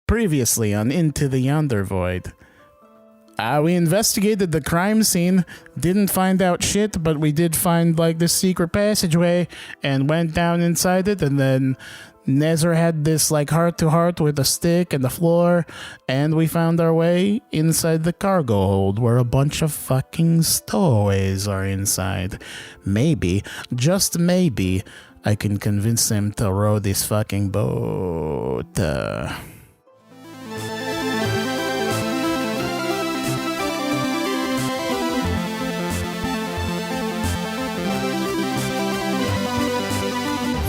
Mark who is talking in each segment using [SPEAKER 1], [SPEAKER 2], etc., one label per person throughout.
[SPEAKER 1] Previously on Into the Yonder Void. We investigated the crime scene, didn't find out shit, but we did find like this secret passageway and went down inside it, and then Nezrah had this like heart-to-heart with a stick and the floor, and we found our way inside the cargo hold where a bunch of fucking stowaways are inside. Maybe, just maybe, I can convince them to row this fucking boat.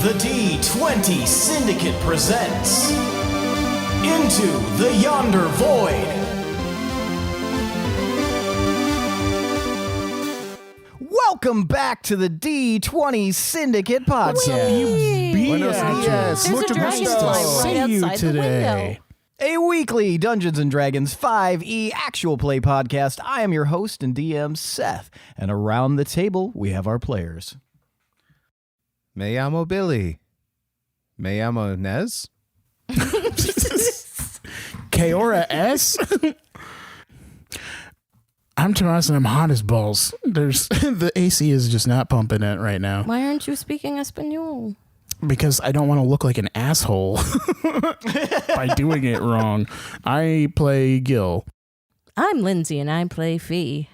[SPEAKER 2] The D20 Syndicate presents Into the Yonder Void.
[SPEAKER 3] Welcome back to the D20 Syndicate podcast.
[SPEAKER 1] Buenos
[SPEAKER 3] dias.
[SPEAKER 4] There's a dragonfly right
[SPEAKER 1] See you
[SPEAKER 4] outside the
[SPEAKER 1] today.
[SPEAKER 4] window.
[SPEAKER 3] A weekly Dungeons & Dragons 5e actual play podcast. I am your host and DM, Seth. And around the table, we have our players.
[SPEAKER 5] Me llamo Billy. Me llamo Nez.
[SPEAKER 1] Kaora S. I'm Tomas and I'm hot as balls. The AC is just not pumping it right now
[SPEAKER 4] Why aren't you speaking Espanol?
[SPEAKER 1] because I don't want to look like an asshole by doing it wrong. I play Gil.
[SPEAKER 4] I'm Lindsey and I play Fee.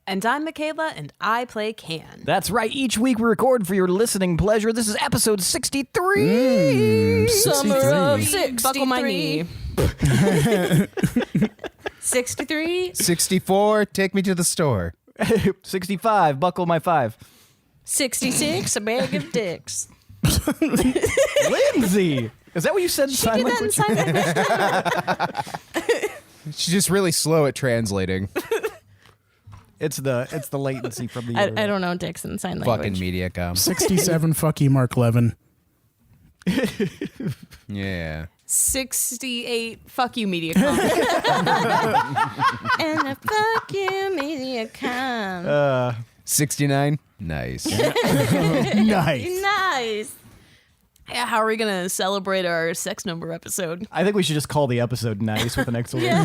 [SPEAKER 6] And I'm Michaela, and I play Can.
[SPEAKER 3] That's right. Each week we record for your listening pleasure. This is episode 63.
[SPEAKER 4] Summer of 63.
[SPEAKER 6] Buckle my knee. 63?
[SPEAKER 5] 64, take me to the store.
[SPEAKER 3] 65. Buckle my 5.
[SPEAKER 4] 66, a bag of dicks.
[SPEAKER 3] Lindsey! Is that what you said in
[SPEAKER 4] She
[SPEAKER 3] sign
[SPEAKER 4] did that in
[SPEAKER 3] language?
[SPEAKER 4] sign language.
[SPEAKER 5] She's just really slow at translating.
[SPEAKER 3] It's the latency from the
[SPEAKER 4] I don't know dicks in sign language.
[SPEAKER 5] Fucking Mediacom.
[SPEAKER 1] 67, fuck you, Mark Levin.
[SPEAKER 5] Yeah.
[SPEAKER 6] 68. Fuck you, Mediacom.
[SPEAKER 4] And a fuck you, Mediacom.
[SPEAKER 5] 69. Nice.
[SPEAKER 1] Nice.
[SPEAKER 4] Nice.
[SPEAKER 6] Yeah, how are we going to celebrate our sex number episode?
[SPEAKER 3] I think we should just call the episode nice with an exclamation.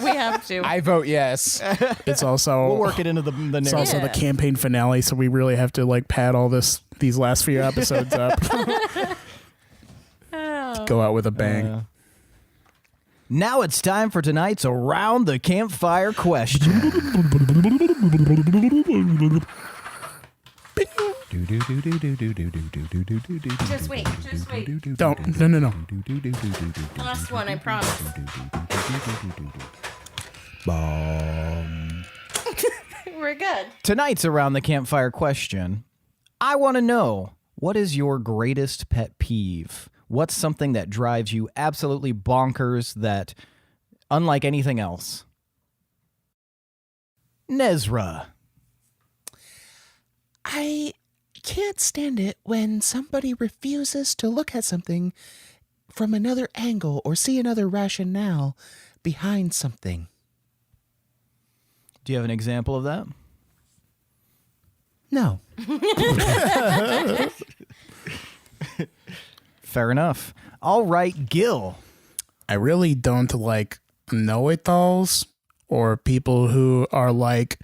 [SPEAKER 4] We have to.
[SPEAKER 5] I vote yes.
[SPEAKER 1] It's also
[SPEAKER 3] We'll work it into the
[SPEAKER 1] it's
[SPEAKER 3] narrative.
[SPEAKER 1] also the campaign finale, so we really have to like pad all these last few episodes up. Go out with a bang.
[SPEAKER 3] Now it's time for tonight's Around the Campfire question.
[SPEAKER 4] Just wait.
[SPEAKER 1] Don't. No.
[SPEAKER 4] Last one, I promise. We're good.
[SPEAKER 3] Tonight's Around the Campfire question. I want to know, what is your greatest pet peeve? What's something that drives you absolutely bonkers that, unlike anything else? Nezrah.
[SPEAKER 7] I can't stand it when somebody refuses to look at something from another angle or see another rationale behind something.
[SPEAKER 3] Do you have an example of that?
[SPEAKER 7] No.
[SPEAKER 3] Fair enough. All right, Gil.
[SPEAKER 1] I really don't like know-it-alls or people who are like,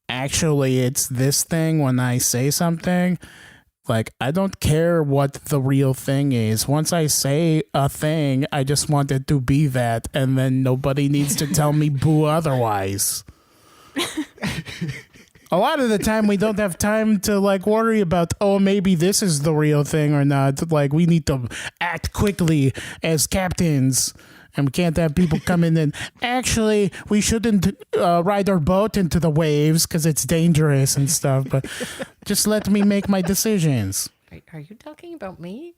[SPEAKER 1] actually, it's this thing when I say something. Like, I don't care what the real thing is. Once I say a thing, I just want it to be that, and then nobody needs to tell me boo otherwise. A lot of the time, we don't have time to like worry about, oh, maybe this is the real thing or not. Like, we need to act quickly as captains. And we can't have people come in and, actually, we shouldn't ride our boat into the waves because it's dangerous and stuff. But just let me make my decisions.
[SPEAKER 4] Are you talking about me?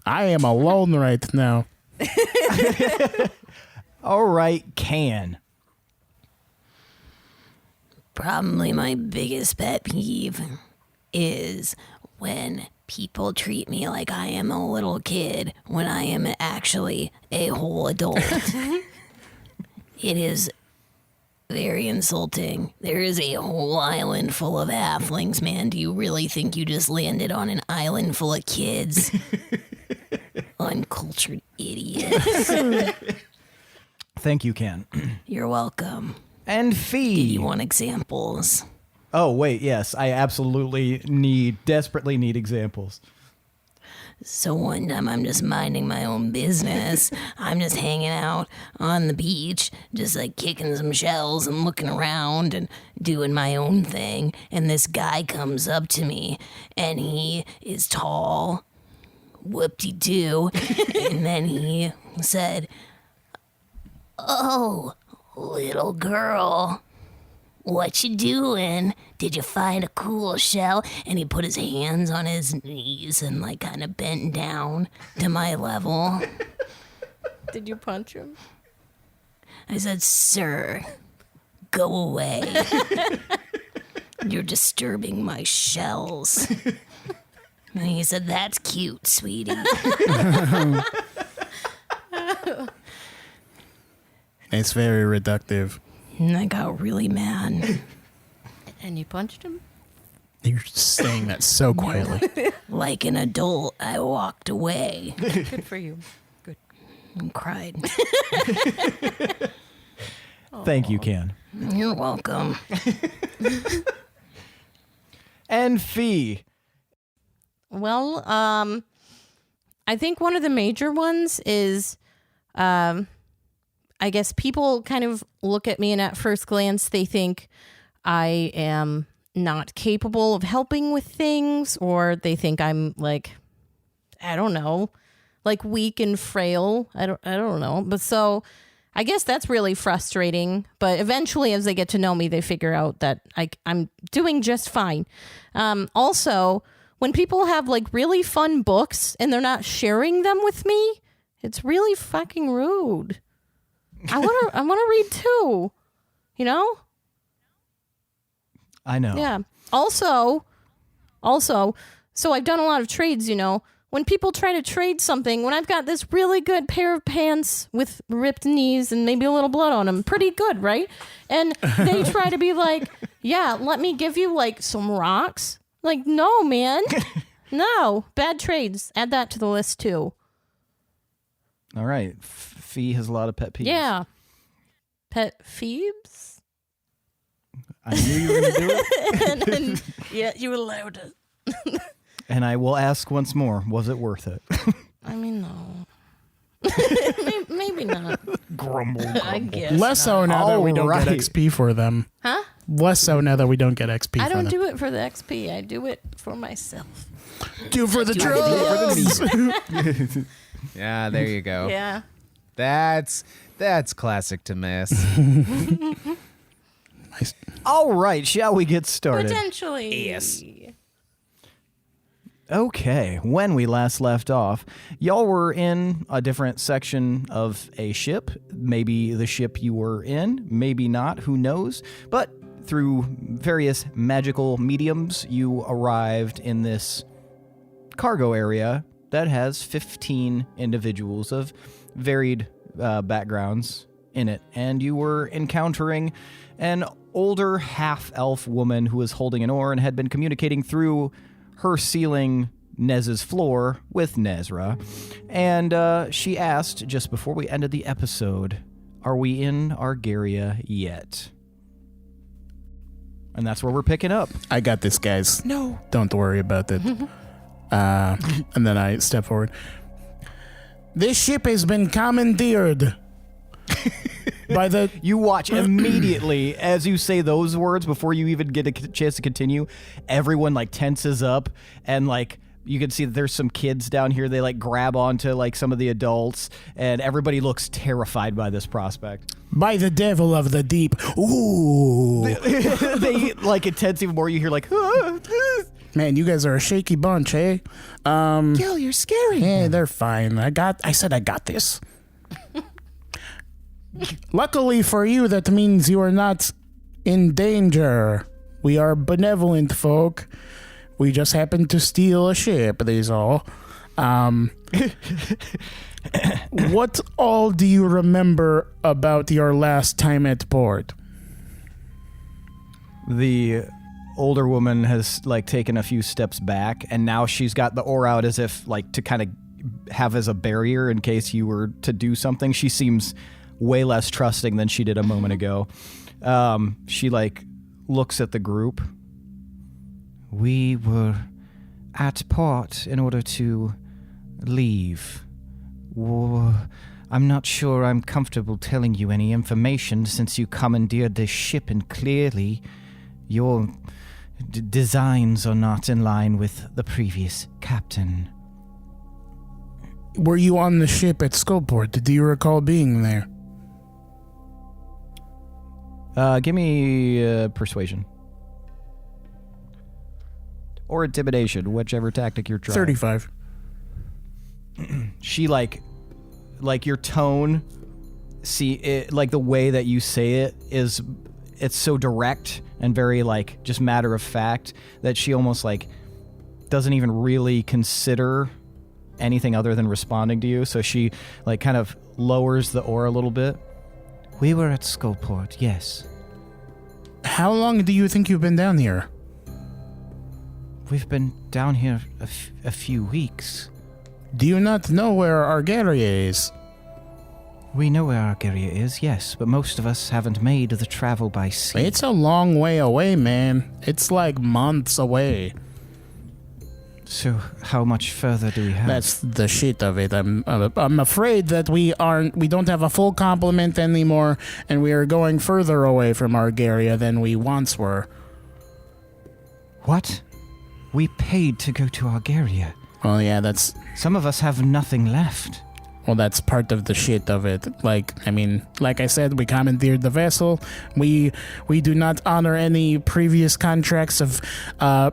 [SPEAKER 1] I am alone right now.
[SPEAKER 3] All right, Can.
[SPEAKER 4] Probably my biggest pet peeve is when people treat me like I am a little kid when I am actually a whole adult. It is Very insulting. There is a whole island full of halflings, man. Do you really think you just landed on an island full of kids? Uncultured idiots.
[SPEAKER 3] Thank you, Ken.
[SPEAKER 4] You're welcome.
[SPEAKER 3] And
[SPEAKER 4] Do
[SPEAKER 3] Fee.
[SPEAKER 4] you want examples?
[SPEAKER 3] Oh, wait, yes. I absolutely desperately need examples.
[SPEAKER 4] So one time I'm just minding my own business. I'm just hanging out on the beach, just like kicking some shells and looking around and doing my own thing. And this guy comes up to me and he is tall. Whoop-de-doo. And then he said, "Oh, little girl, what you doing? Did you find a cool shell?" And he put his hands on his knees and like kind of bent down to my level.
[SPEAKER 6] Did you punch him?
[SPEAKER 4] I said, "Sir, go away. You're disturbing my shells." And he said, "That's cute, sweetie."
[SPEAKER 1] It's very reductive.
[SPEAKER 4] And I got really mad.
[SPEAKER 6] And you punched him?
[SPEAKER 1] You're saying that so quietly.
[SPEAKER 4] Like an adult, I walked away
[SPEAKER 6] Good for you. Good.
[SPEAKER 4] and cried.
[SPEAKER 3] Thank you, Ken.
[SPEAKER 4] You're welcome.
[SPEAKER 3] And Fee.
[SPEAKER 6] Well, I think one of the major ones is, I guess people kind of look at me and at first glance they think I am not capable of helping with things, or they think I'm like, I don't know, like weak and frail. I don't know. But so I guess that's really frustrating. But eventually, as they get to know me, they figure out that I'm doing just fine. Also, when people have like really fun books and they're not sharing them with me, it's really fucking rude. I want to read too, you know?
[SPEAKER 3] I know.
[SPEAKER 6] Yeah. Also, so I've done a lot of trades, you know. When people try to trade something, when I've got this really good pair of pants with ripped knees and maybe a little blood on them, pretty good, right? And they try to be like, "Yeah, let me give you like some rocks." Like, no, man. No. Bad trades. Add that to the list too.
[SPEAKER 3] All right. Fee has a lot of pet peeves.
[SPEAKER 6] Yeah. Pet Phoebes?
[SPEAKER 3] I knew you were going to do it.
[SPEAKER 6] and yeah, you allowed it.
[SPEAKER 3] And I will ask once more, was it worth it?
[SPEAKER 6] I mean, no. maybe not.
[SPEAKER 3] Grumble.
[SPEAKER 6] I guess.
[SPEAKER 1] Less so now that we don't get
[SPEAKER 3] Alright.
[SPEAKER 1] XP for them.
[SPEAKER 6] Huh?
[SPEAKER 1] Less so now that we don't get XP
[SPEAKER 6] I
[SPEAKER 1] for
[SPEAKER 6] don't
[SPEAKER 1] them.
[SPEAKER 6] do it for the XP. I do it for myself.
[SPEAKER 1] Do for the drugs.
[SPEAKER 5] Yeah, there you go.
[SPEAKER 6] Yeah.
[SPEAKER 5] That's classic Tomas.
[SPEAKER 3] All right, shall we get started?
[SPEAKER 6] Potentially.
[SPEAKER 5] Yes.
[SPEAKER 3] Okay, when we last left off, y'all were in a different section of a ship. Maybe the ship you were in, maybe not, who knows? But through various magical mediums, you arrived in this cargo area that has 15 individuals of varied backgrounds in it. And you were encountering an older half-elf woman who was holding an oar and had been communicating through her sealing Nez's floor with Nezrah. And she asked, just before we ended the episode, are we in Argaria yet? And that's where we're picking up.
[SPEAKER 1] I got this, guys.
[SPEAKER 7] No.
[SPEAKER 1] Don't worry about it. And then I step forward. This ship has been commandeered by the...
[SPEAKER 3] You watch immediately as you say those words before you even get a chance to continue. Everyone like tenses up, and like you can see that there's some kids down here. They like grab onto like some of the adults, and everybody looks terrified by this prospect.
[SPEAKER 1] By the devil of the deep. Ooh.
[SPEAKER 3] They like intense even more. You hear like,
[SPEAKER 1] Man, you guys are a shaky bunch, eh?
[SPEAKER 7] Gil, you're scary.
[SPEAKER 1] Hey, they're fine. I said I got this. Luckily for you, that means you are not in danger. We are benevolent folk. We just happened to steal a ship, that's all. What all do you remember about your last time at port?
[SPEAKER 3] The older woman has like taken a few steps back, and now she's got the oar out as if like to kind of have as a barrier in case you were to do something. She seems way less trusting than she did a moment ago. She like looks at the group. We were at port in order to leave. I'm not sure I'm comfortable telling you any information since you commandeered this ship, and clearly your designs are not in line with the previous captain.
[SPEAKER 1] Were you on the ship at Skullport? Do you recall being there?
[SPEAKER 3] Give me persuasion. Or intimidation, whichever tactic you're trying.
[SPEAKER 1] 35.
[SPEAKER 3] She like your tone, see it, like the way that you say it is, it's so direct and very like just matter of fact that she almost like doesn't even really consider anything other than responding to you. So she like kind of lowers the oar a little bit. We were at Skullport, yes.
[SPEAKER 1] How long do you think you've been down here?
[SPEAKER 3] We've been down here a few weeks.
[SPEAKER 1] Do you not know where Argaria is?
[SPEAKER 3] We know where Argaria is, yes, but most of us haven't made the travel by sea.
[SPEAKER 1] It's a long way away, man. It's like months away.
[SPEAKER 3] So how much further do we have?
[SPEAKER 1] That's the shit of it. I'm afraid that we don't have a full complement anymore, and we are going further away from Argaria than we once were.
[SPEAKER 3] What? We paid to go to Argaria.
[SPEAKER 1] Well, yeah, that's...
[SPEAKER 3] Some of us have nothing left.
[SPEAKER 1] Well, that's part of the shit of it. Like I said, we commandeered the vessel. We do not honor any previous contracts of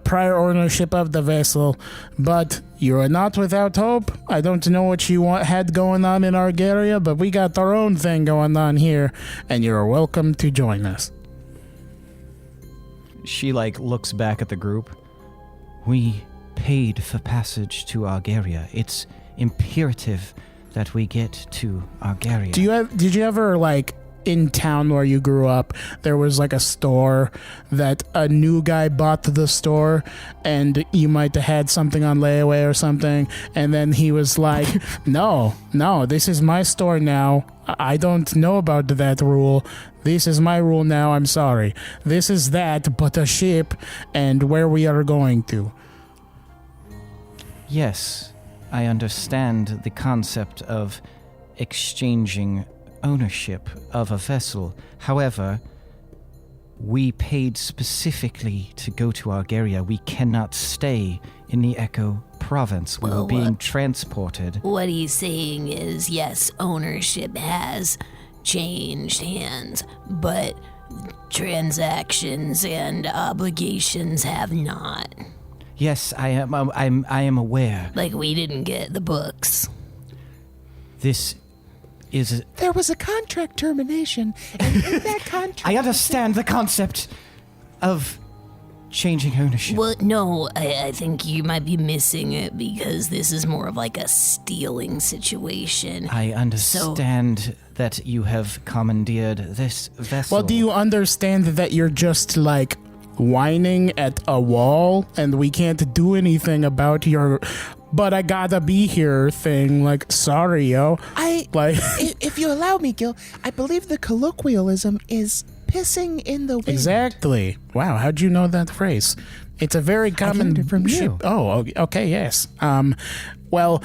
[SPEAKER 1] prior ownership of the vessel. But you are not without hope. I don't know what you had going on in Argaria, but we got our own thing going on here, and you're welcome to join us.
[SPEAKER 3] She like looks back at the group. We paid for passage to Argaria. It's imperative that we get to Argaria.
[SPEAKER 1] Did you ever, like, in town where you grew up, there was like a store that a new guy bought the store, and you might have had something on layaway or something, and then he was like, no, this is my store now. I don't know about that rule. This is my rule now, I'm sorry. This is that, but a ship, and where we are going to.
[SPEAKER 3] Yes, I understand the concept of exchanging ownership of a vessel. However, we paid specifically to go to Argaria. We cannot stay in the Echo province. We were being transported.
[SPEAKER 4] What he's saying is, yes, ownership has changed hands, but transactions and obligations have not.
[SPEAKER 3] Yes, I am aware.
[SPEAKER 4] Like, we didn't get the books.
[SPEAKER 3] This is...
[SPEAKER 7] There was a contract termination, and in that contract...
[SPEAKER 3] I understand the concept of changing ownership.
[SPEAKER 4] Well, no, I think you might be missing it because this is more of like a stealing situation.
[SPEAKER 3] I understand that you have commandeered this vessel.
[SPEAKER 1] Well, do you understand that you're just like whining at a wall and we can't do anything about your but I gotta be here thing? Like, sorry, yo.
[SPEAKER 7] If you allow me, Gil, I believe the colloquialism is pissing in the wind.
[SPEAKER 1] Exactly. Wow, how'd you know that phrase? It's a very common...
[SPEAKER 7] I learned it from you.
[SPEAKER 1] Oh, okay, yes. Well,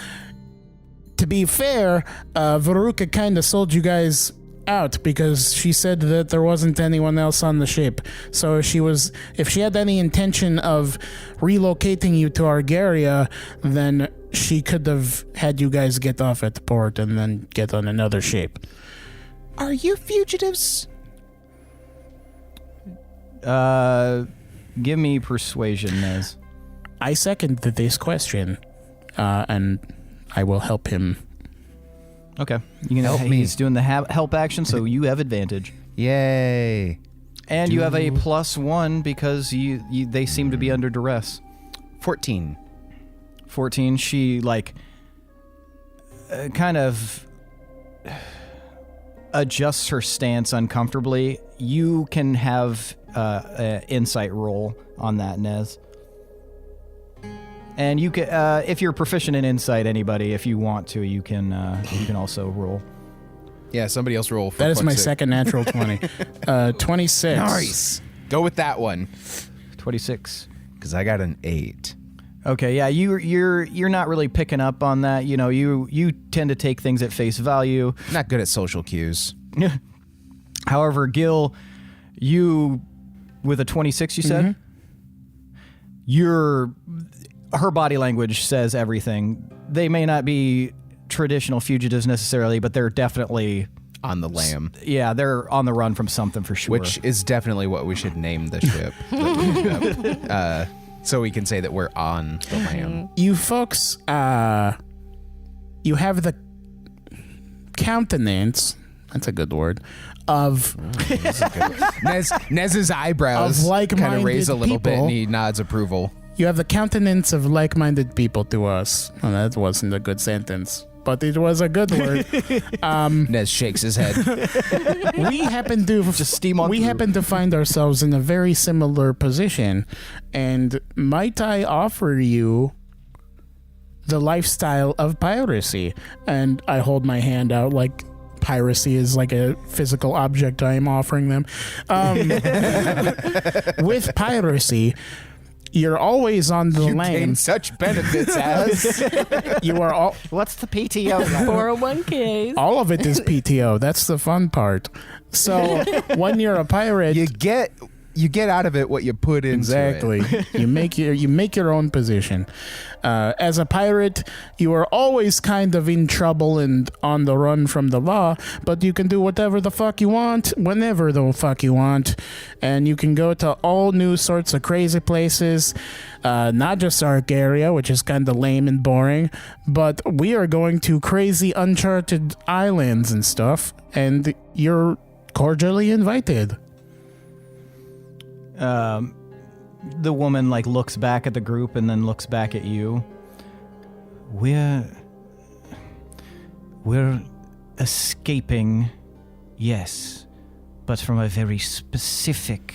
[SPEAKER 1] to be fair, Veruca kind of sold you guys out because she said that there wasn't anyone else on the ship. So if she had any intention of relocating you to Argaria, then she could have had you guys get off at the port and then get on another ship.
[SPEAKER 7] Are you fugitives?
[SPEAKER 3] Give me persuasion, Nez.
[SPEAKER 1] I second this question, and I will help him.
[SPEAKER 3] Okay. You can help me. He's doing the help action, so you have advantage.
[SPEAKER 5] Yay.
[SPEAKER 3] And you have a +1 because they seem to be under duress.
[SPEAKER 5] 14.
[SPEAKER 3] 14. She, like, kind of adjusts her stance uncomfortably. You can have insight roll on that, Nez. And you can, if you're proficient in insight, anybody, if you want to, you can also roll.
[SPEAKER 5] Yeah, somebody else roll. For
[SPEAKER 1] That is my
[SPEAKER 5] fuck's sake.
[SPEAKER 1] second natural 20. 26.
[SPEAKER 5] Nice. Go with that one.
[SPEAKER 3] 26.
[SPEAKER 5] Because I got an 8.
[SPEAKER 3] Okay, yeah, you're not really picking up on that. You know, you tend to take things at face value.
[SPEAKER 5] Not good at social cues.
[SPEAKER 3] However, Gil, you with a 26, you said, her body language says everything. They may not be traditional fugitives necessarily, but they're definitely
[SPEAKER 5] On the lam.
[SPEAKER 3] Yeah, they're on the run from something for sure.
[SPEAKER 5] Which is definitely what we should name the ship. So we can say that we're on the lam.
[SPEAKER 1] You folks, you have the countenance, that's a good word, of
[SPEAKER 5] Nez's eyebrows
[SPEAKER 1] Of like-minded
[SPEAKER 5] kind of raise a little bit
[SPEAKER 1] people.
[SPEAKER 5] and he nods approval.
[SPEAKER 1] you have the countenance of like-minded people to us. Oh, that wasn't a good sentence, but it was a good word.
[SPEAKER 5] Nez shakes his head.
[SPEAKER 1] We happen to
[SPEAKER 3] Just steam on
[SPEAKER 1] we
[SPEAKER 3] through.
[SPEAKER 1] happen to find ourselves in a very similar position, and might I offer you the lifestyle of piracy? And I hold my hand out like piracy is like a physical object I am offering them. With piracy, you're always on the
[SPEAKER 5] You
[SPEAKER 1] lane.
[SPEAKER 5] gain such benefits as
[SPEAKER 1] You are all.
[SPEAKER 3] What's the PTO?
[SPEAKER 6] 401ks.
[SPEAKER 1] All of it is PTO. That's the fun part. So when you're a pirate,
[SPEAKER 5] you get out of it what you put into
[SPEAKER 1] exactly.
[SPEAKER 5] it.
[SPEAKER 1] you make your own position. As a pirate, you are always kind of in trouble and on the run from the law, but you can do whatever the fuck you want, whenever the fuck you want, and you can go to all new sorts of crazy places. Not just Arcaria, which is kind of lame and boring, but we are going to crazy uncharted islands and stuff, and you're cordially invited.
[SPEAKER 3] The woman like looks back at the group and then looks back at you. We're escaping, yes, but from a very specific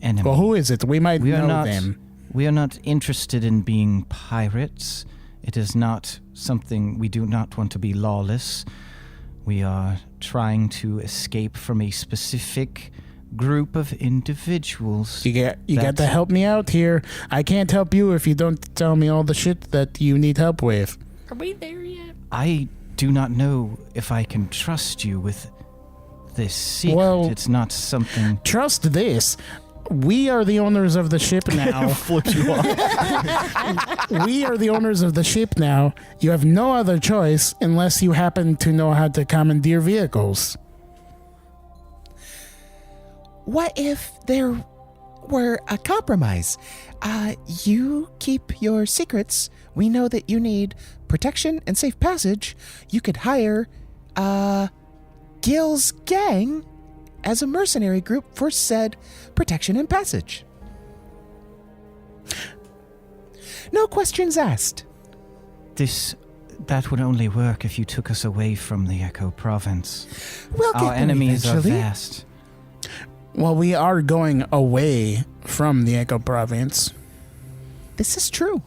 [SPEAKER 3] enemy.
[SPEAKER 1] Well, who is it? We might
[SPEAKER 3] We are
[SPEAKER 1] know
[SPEAKER 3] not.
[SPEAKER 1] them.
[SPEAKER 3] We are not interested in being pirates. It is not something. We do not want to be lawless. We are trying to escape from a specific group of individuals.
[SPEAKER 1] You got to
[SPEAKER 3] That's-
[SPEAKER 1] help me out here. I can't help you if you don't tell me all the shit that you need help with.
[SPEAKER 6] Are we there yet?
[SPEAKER 3] I do not know if I can trust you with this secret.
[SPEAKER 1] Well-
[SPEAKER 3] It's not something.
[SPEAKER 1] Trust this. We are the owners of the ship now.
[SPEAKER 3] Flips you off.
[SPEAKER 1] We are the owners of the ship now. You have no other choice unless you happen to know how to commandeer vehicles.
[SPEAKER 7] What if there were a compromise? You keep your secrets. We know that you need protection and safe passage. You could hire Gil's gang as a mercenary group for said protection and passage. No questions asked.
[SPEAKER 3] That would only work if you took us away from the Echo Province.
[SPEAKER 7] We'll get
[SPEAKER 3] Our
[SPEAKER 7] there
[SPEAKER 3] enemies
[SPEAKER 7] eventually.
[SPEAKER 3] are vast.
[SPEAKER 1] Well, we are going away from the Echo Province.
[SPEAKER 7] This is true.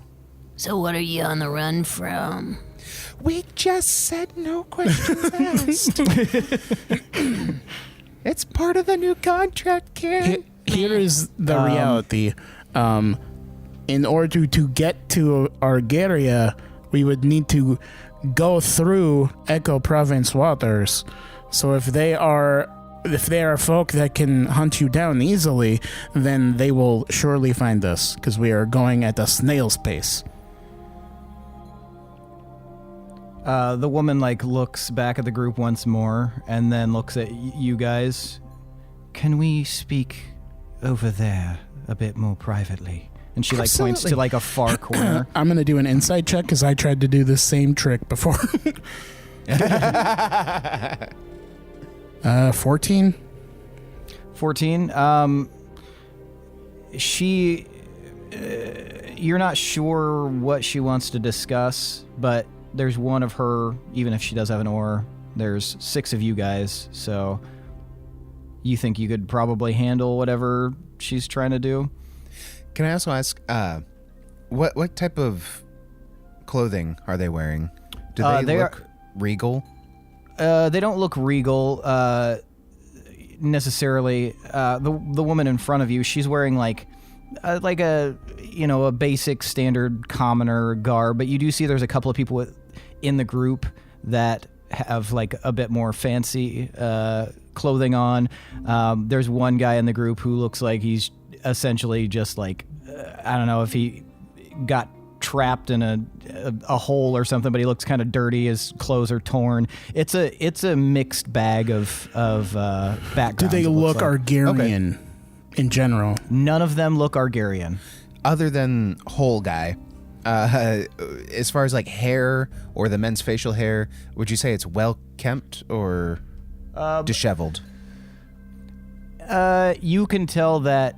[SPEAKER 4] So what are you on the run from?
[SPEAKER 7] We just said no questions asked. It's part of the new contract, Karen.
[SPEAKER 1] Here is the reality. In order to get to Argaria, we would need to go through Echo Province waters. So if they are folk that can hunt you down easily, then they will surely find us, because we are going at a snail's pace.
[SPEAKER 3] The woman looks back at the group once more and then looks at you guys. Can we speak over there a bit more privately? And she points to
[SPEAKER 7] Absolutely.
[SPEAKER 3] a far corner.
[SPEAKER 1] I'm going to do an insight check, because I tried to do the same trick before. 14.
[SPEAKER 3] 14. She. You're not sure what she wants to discuss, but there's one of her. Even if she does have an oar, there's 6 of you guys, so you think you could probably handle whatever she's trying to do.
[SPEAKER 5] Can I also ask, what type of clothing are they wearing? Do they look regal?
[SPEAKER 3] They don't look regal necessarily. The woman in front of you, she's wearing like a basic standard commoner garb, but you do see there's a couple of people in the group that have like a bit more fancy clothing on. There's one guy in the group who looks like he's essentially just like I don't know if he got trapped in a hole or something, but he looks kind of dirty. His clothes are torn. It's a mixed bag of backgrounds.
[SPEAKER 1] Do they look Argarian in general?
[SPEAKER 3] None of them look Argarian.
[SPEAKER 5] Other than Hole Guy, as far as like hair or the men's facial hair, would you say it's well kempt or disheveled?
[SPEAKER 3] You can tell that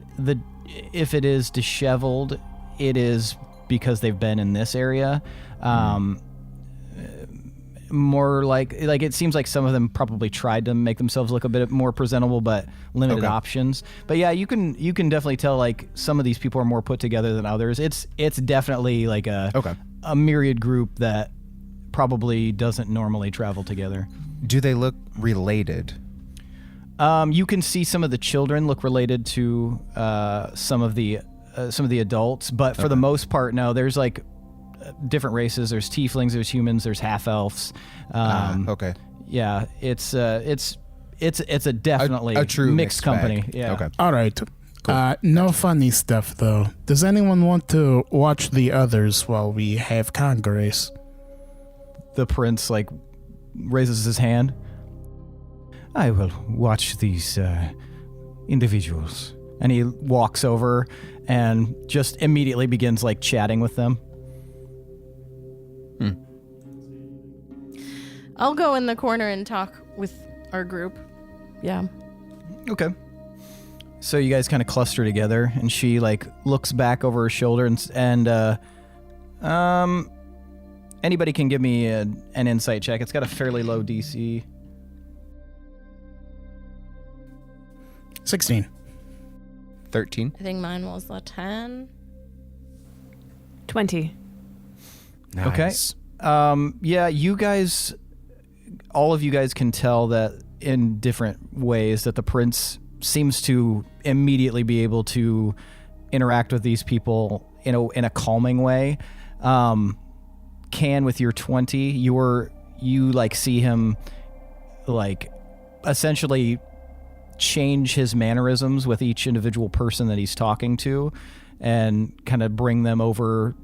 [SPEAKER 3] if it is disheveled, it is because they've been in this area. More like it seems like some of them probably tried to make themselves look a bit more presentable, but limited options. But yeah, you can definitely tell like some of these people are more put together than others. It's definitely like a myriad group that probably doesn't normally travel together.
[SPEAKER 5] Do they look related?
[SPEAKER 3] You can see some of the children look related to some of the adults, but for the most part, no. There's like different races. There's tieflings, there's humans, there's half elves.
[SPEAKER 5] Okay.
[SPEAKER 3] Yeah, it's a definitely
[SPEAKER 5] a true
[SPEAKER 3] mixed company.
[SPEAKER 5] bag.
[SPEAKER 3] Yeah.
[SPEAKER 5] Okay.
[SPEAKER 1] All right. No funny stuff, though. Does anyone want to watch the others while we have Congress?
[SPEAKER 3] The prince like raises his hand. I will watch these individuals. And he walks over and just immediately begins like chatting with them.
[SPEAKER 6] I'll go in the corner and talk with our group. Yeah.
[SPEAKER 3] Okay. So you guys kind of cluster together, and she like looks back over her shoulder and anybody can give me an insight check. It's got a fairly low DC.
[SPEAKER 1] 16.
[SPEAKER 5] 13.
[SPEAKER 6] I think mine was a 10.
[SPEAKER 8] 20.
[SPEAKER 5] Nice.
[SPEAKER 3] Okay. Yeah, you guys, all of you guys can tell that in different ways that the prince seems to immediately be able to interact with these people in a calming way. With your 20, you like see him like essentially change his mannerisms with each individual person that he's talking to and kind of bring them over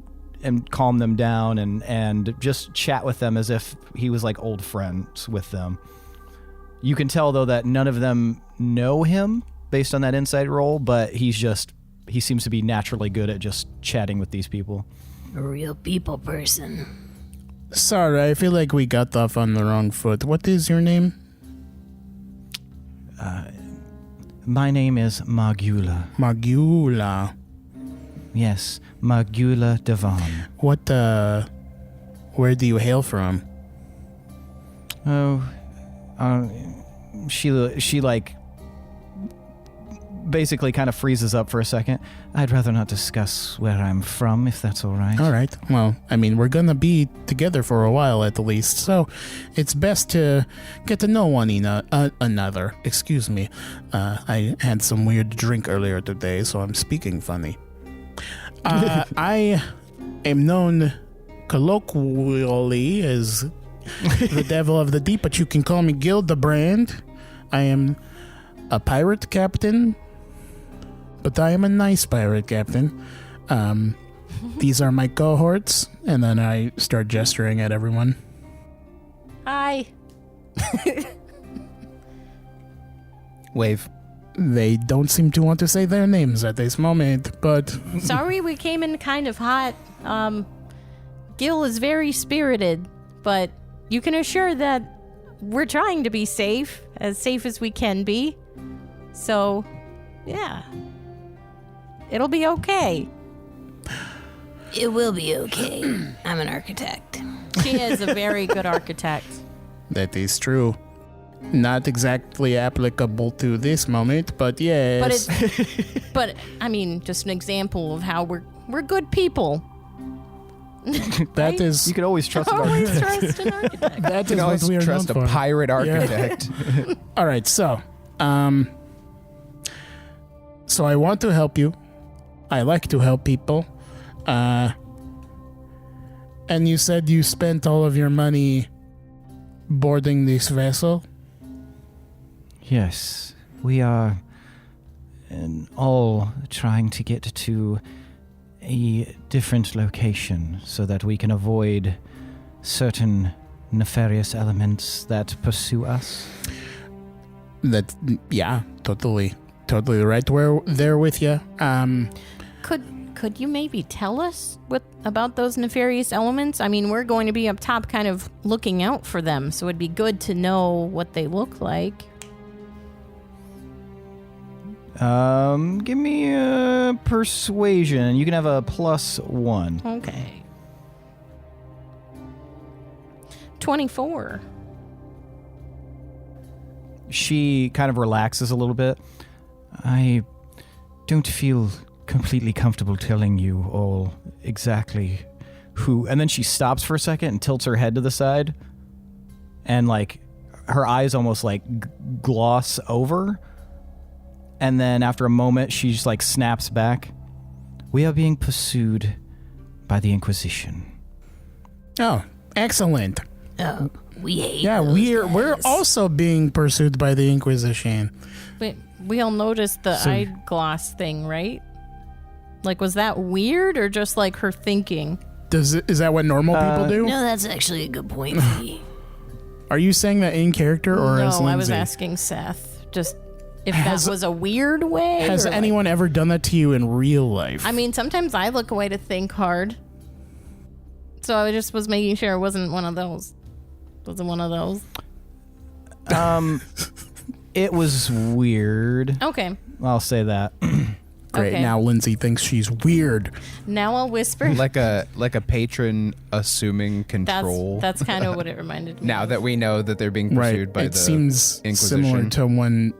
[SPEAKER 3] and calm them down and just chat with them as if he was like old friends with them. You can tell though that none of them know him based on that insight roll, but he seems to be naturally good at just chatting with these people.
[SPEAKER 4] A real people person.
[SPEAKER 1] Sorry, I feel like we got off on the wrong foot. What is your name?
[SPEAKER 3] My name is Margula.
[SPEAKER 1] Margula.
[SPEAKER 3] Yes, Margula Devon.
[SPEAKER 1] What, where do you hail from?
[SPEAKER 3] Oh, she like basically kind of freezes up for a second. I'd rather not discuss where I'm from, if that's all right.
[SPEAKER 1] All right. Well, I mean, we're gonna be together for a while at least, so it's best to get to know one another. Excuse me. I had some weird drink earlier today, so I'm speaking funny. I am known colloquially as the Devil of the Deep, but you can call me Gildebrand. I am a pirate captain, but I am a nice pirate captain. These are my cohorts, and then I start gesturing at everyone.
[SPEAKER 6] Hi.
[SPEAKER 5] Wave.
[SPEAKER 1] They don't seem to want to say their names at this moment, but...
[SPEAKER 6] Sorry we came in kind of hot. Gil is very spirited, but you can assure that we're trying to be safe as we can be. So, yeah. It'll be okay.
[SPEAKER 4] It will be okay. I'm an architect.
[SPEAKER 6] She is a very good architect.
[SPEAKER 1] That is true. not exactly applicable to this moment, but yes.
[SPEAKER 6] But I mean, just an example of how we're good people.
[SPEAKER 1] That is.
[SPEAKER 3] You could always trust an
[SPEAKER 6] Always
[SPEAKER 3] architect.
[SPEAKER 6] trust an architect.
[SPEAKER 1] That
[SPEAKER 5] You
[SPEAKER 1] is
[SPEAKER 5] can
[SPEAKER 1] what we are
[SPEAKER 5] always trust a
[SPEAKER 1] known for.
[SPEAKER 5] pirate architect.
[SPEAKER 1] All right, so I want to help you. I like to help people. And you said you spent all of your money boarding this vessel?
[SPEAKER 3] Yes, we are all trying to get to a different location so that we can avoid certain nefarious elements that pursue us.
[SPEAKER 1] That, yeah, totally right there with you.
[SPEAKER 6] Could you maybe tell us about those nefarious elements? I mean, we're going to be up top kind of looking out for them, so it'd be good to know what they look like.
[SPEAKER 3] Give me a persuasion. You can have a +1.
[SPEAKER 6] Okay. 24.
[SPEAKER 3] She kind of relaxes a little bit. I don't feel completely comfortable telling you all exactly who. And then she stops for a second and tilts her head to the side. And, like, her eyes almost, like, gloss over. And then after a moment, she just, like, snaps back. We are being pursued by the Inquisition.
[SPEAKER 1] Oh, excellent.
[SPEAKER 4] Oh, we hate
[SPEAKER 1] Yeah,
[SPEAKER 4] those
[SPEAKER 1] we're
[SPEAKER 4] guys.
[SPEAKER 1] also being pursued by the Inquisition.
[SPEAKER 6] Wait, we all noticed the eyeglass thing, right? Like, was that weird or just like her thinking?
[SPEAKER 1] Is that what normal people do?
[SPEAKER 4] No, that's actually a good point, V.
[SPEAKER 1] Are you saying that in character or as
[SPEAKER 6] No,
[SPEAKER 1] Lindsey?
[SPEAKER 6] I was asking Seth. Just if that was a weird way.
[SPEAKER 1] Has
[SPEAKER 6] or, like-
[SPEAKER 1] anyone ever done that to you in real life?
[SPEAKER 6] I mean, sometimes I look away to think hard. So I just was making sure it wasn't one of those. Was it one of those?
[SPEAKER 3] It was weird.
[SPEAKER 6] Okay.
[SPEAKER 3] I'll say that.
[SPEAKER 1] Great.
[SPEAKER 6] okay.
[SPEAKER 1] Now Lindsey thinks she's weird.
[SPEAKER 6] Now I'll whisper.
[SPEAKER 5] like a patron assuming control.
[SPEAKER 6] That's kind of what it reminded me.
[SPEAKER 5] now
[SPEAKER 6] of.
[SPEAKER 5] that we know that they're being
[SPEAKER 1] Right.
[SPEAKER 5] pursued by
[SPEAKER 1] It
[SPEAKER 5] the
[SPEAKER 1] seems
[SPEAKER 5] Inquisition.
[SPEAKER 1] similar to when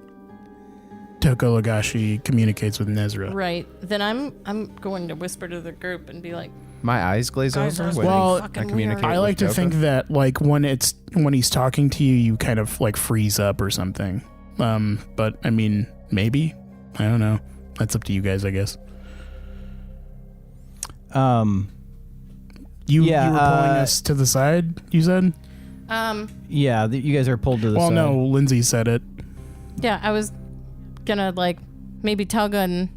[SPEAKER 1] Toko Lagashi communicates with Nezrah.
[SPEAKER 6] Right. Then I'm going to whisper to the group and be like,
[SPEAKER 5] My eyes glaze
[SPEAKER 6] Guys,
[SPEAKER 5] over
[SPEAKER 6] that's
[SPEAKER 5] when
[SPEAKER 1] Well,
[SPEAKER 5] I
[SPEAKER 6] fucking
[SPEAKER 5] communicate
[SPEAKER 6] weird.
[SPEAKER 1] I like
[SPEAKER 5] with
[SPEAKER 1] to think
[SPEAKER 5] Toko.
[SPEAKER 1] that like when he's talking to you, you kind of like freeze up or something. But I mean, maybe. I don't know. That's up to you guys, I guess. You
[SPEAKER 3] Yeah,
[SPEAKER 1] were pulling us to the side, you said?
[SPEAKER 3] Yeah, you guys are pulled to the
[SPEAKER 1] Well,
[SPEAKER 3] side.
[SPEAKER 1] no, Lindsay said it.
[SPEAKER 6] yeah, I was gonna like maybe tug on,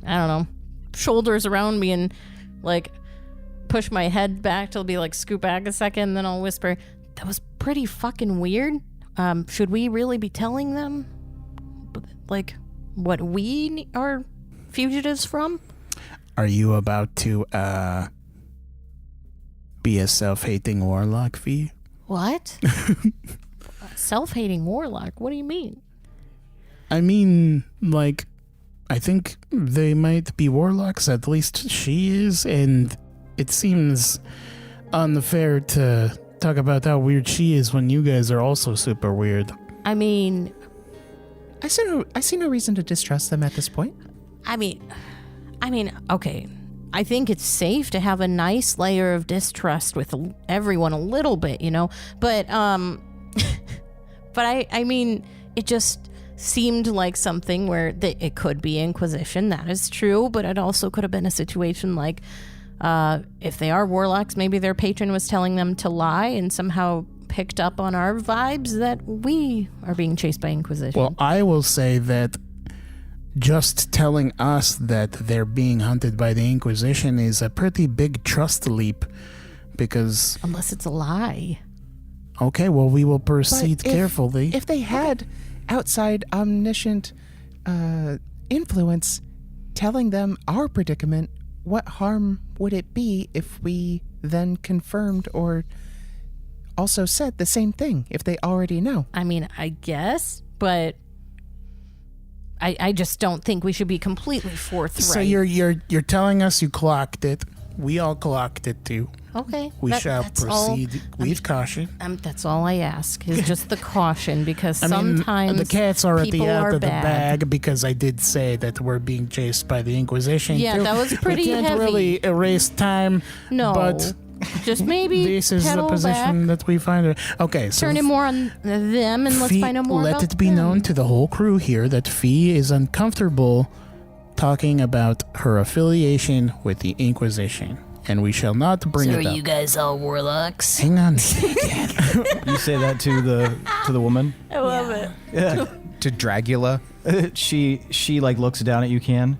[SPEAKER 6] I don't know, shoulders around me and like push my head back till be like scoot back a second, and then I'll whisper, that was pretty fucking weird. Should we really be telling them like what we are fugitives from?
[SPEAKER 1] Are you about to be a self-hating warlock, V?
[SPEAKER 6] What? Self-hating warlock? What do you mean?
[SPEAKER 1] I mean, like, I think they might be warlocks, at least she is, and it seems unfair to talk about how weird she is when you guys are also super weird.
[SPEAKER 6] I mean,
[SPEAKER 7] I see no reason to distrust them at this point.
[SPEAKER 6] I mean, okay. I think it's safe to have a nice layer of distrust with everyone a little bit, you know. But but I mean, it just seemed like something where it could be Inquisition. That is true, but it also could have been a situation like if they are warlocks, maybe their patron was telling them to lie and somehow picked up on our vibes that we are being chased by Inquisition.
[SPEAKER 1] Well, I will say that just telling us that they're being hunted by the Inquisition is a pretty big trust leap, because...
[SPEAKER 6] Unless it's a lie.
[SPEAKER 1] Okay, well, we will proceed
[SPEAKER 7] But
[SPEAKER 1] carefully.
[SPEAKER 7] If they had outside omniscient influence telling them our predicament, what harm would it be if we then confirmed or also said the same thing if they already know?
[SPEAKER 6] I mean, I guess, but I just don't think we should be completely forthright.
[SPEAKER 1] So you're telling us you clocked it. We all clocked it too.
[SPEAKER 6] Okay.
[SPEAKER 1] We shall
[SPEAKER 6] that's all-
[SPEAKER 1] proceed with caution.
[SPEAKER 6] That's all I ask is just the caution, because
[SPEAKER 1] I mean,
[SPEAKER 6] sometimes
[SPEAKER 1] the cats are at the
[SPEAKER 6] people
[SPEAKER 1] out
[SPEAKER 6] are
[SPEAKER 1] of the
[SPEAKER 6] bad.
[SPEAKER 1] bag because I did say that we're being chased by the Inquisition.
[SPEAKER 6] Yeah,
[SPEAKER 1] too.
[SPEAKER 6] that was pretty
[SPEAKER 1] we can't
[SPEAKER 6] heavy.
[SPEAKER 1] really erase time.
[SPEAKER 6] No,
[SPEAKER 1] but
[SPEAKER 6] just maybe
[SPEAKER 1] this is the
[SPEAKER 6] pedal
[SPEAKER 1] position
[SPEAKER 6] back,
[SPEAKER 1] that we find. Okay, so
[SPEAKER 6] turn it more on them, and let's
[SPEAKER 1] Fee-
[SPEAKER 6] find out more
[SPEAKER 1] let
[SPEAKER 6] about
[SPEAKER 1] it be
[SPEAKER 6] them.
[SPEAKER 1] known to the whole crew here that Fee is uncomfortable talking about her affiliation with the Inquisition, and we shall not bring
[SPEAKER 4] So
[SPEAKER 1] it
[SPEAKER 4] are
[SPEAKER 1] up.
[SPEAKER 4] you guys all warlocks?
[SPEAKER 1] Hang on.
[SPEAKER 3] You say that to the woman?
[SPEAKER 6] I love it.
[SPEAKER 3] Yeah.
[SPEAKER 5] To Dragula.
[SPEAKER 3] she like looks down at you, Can.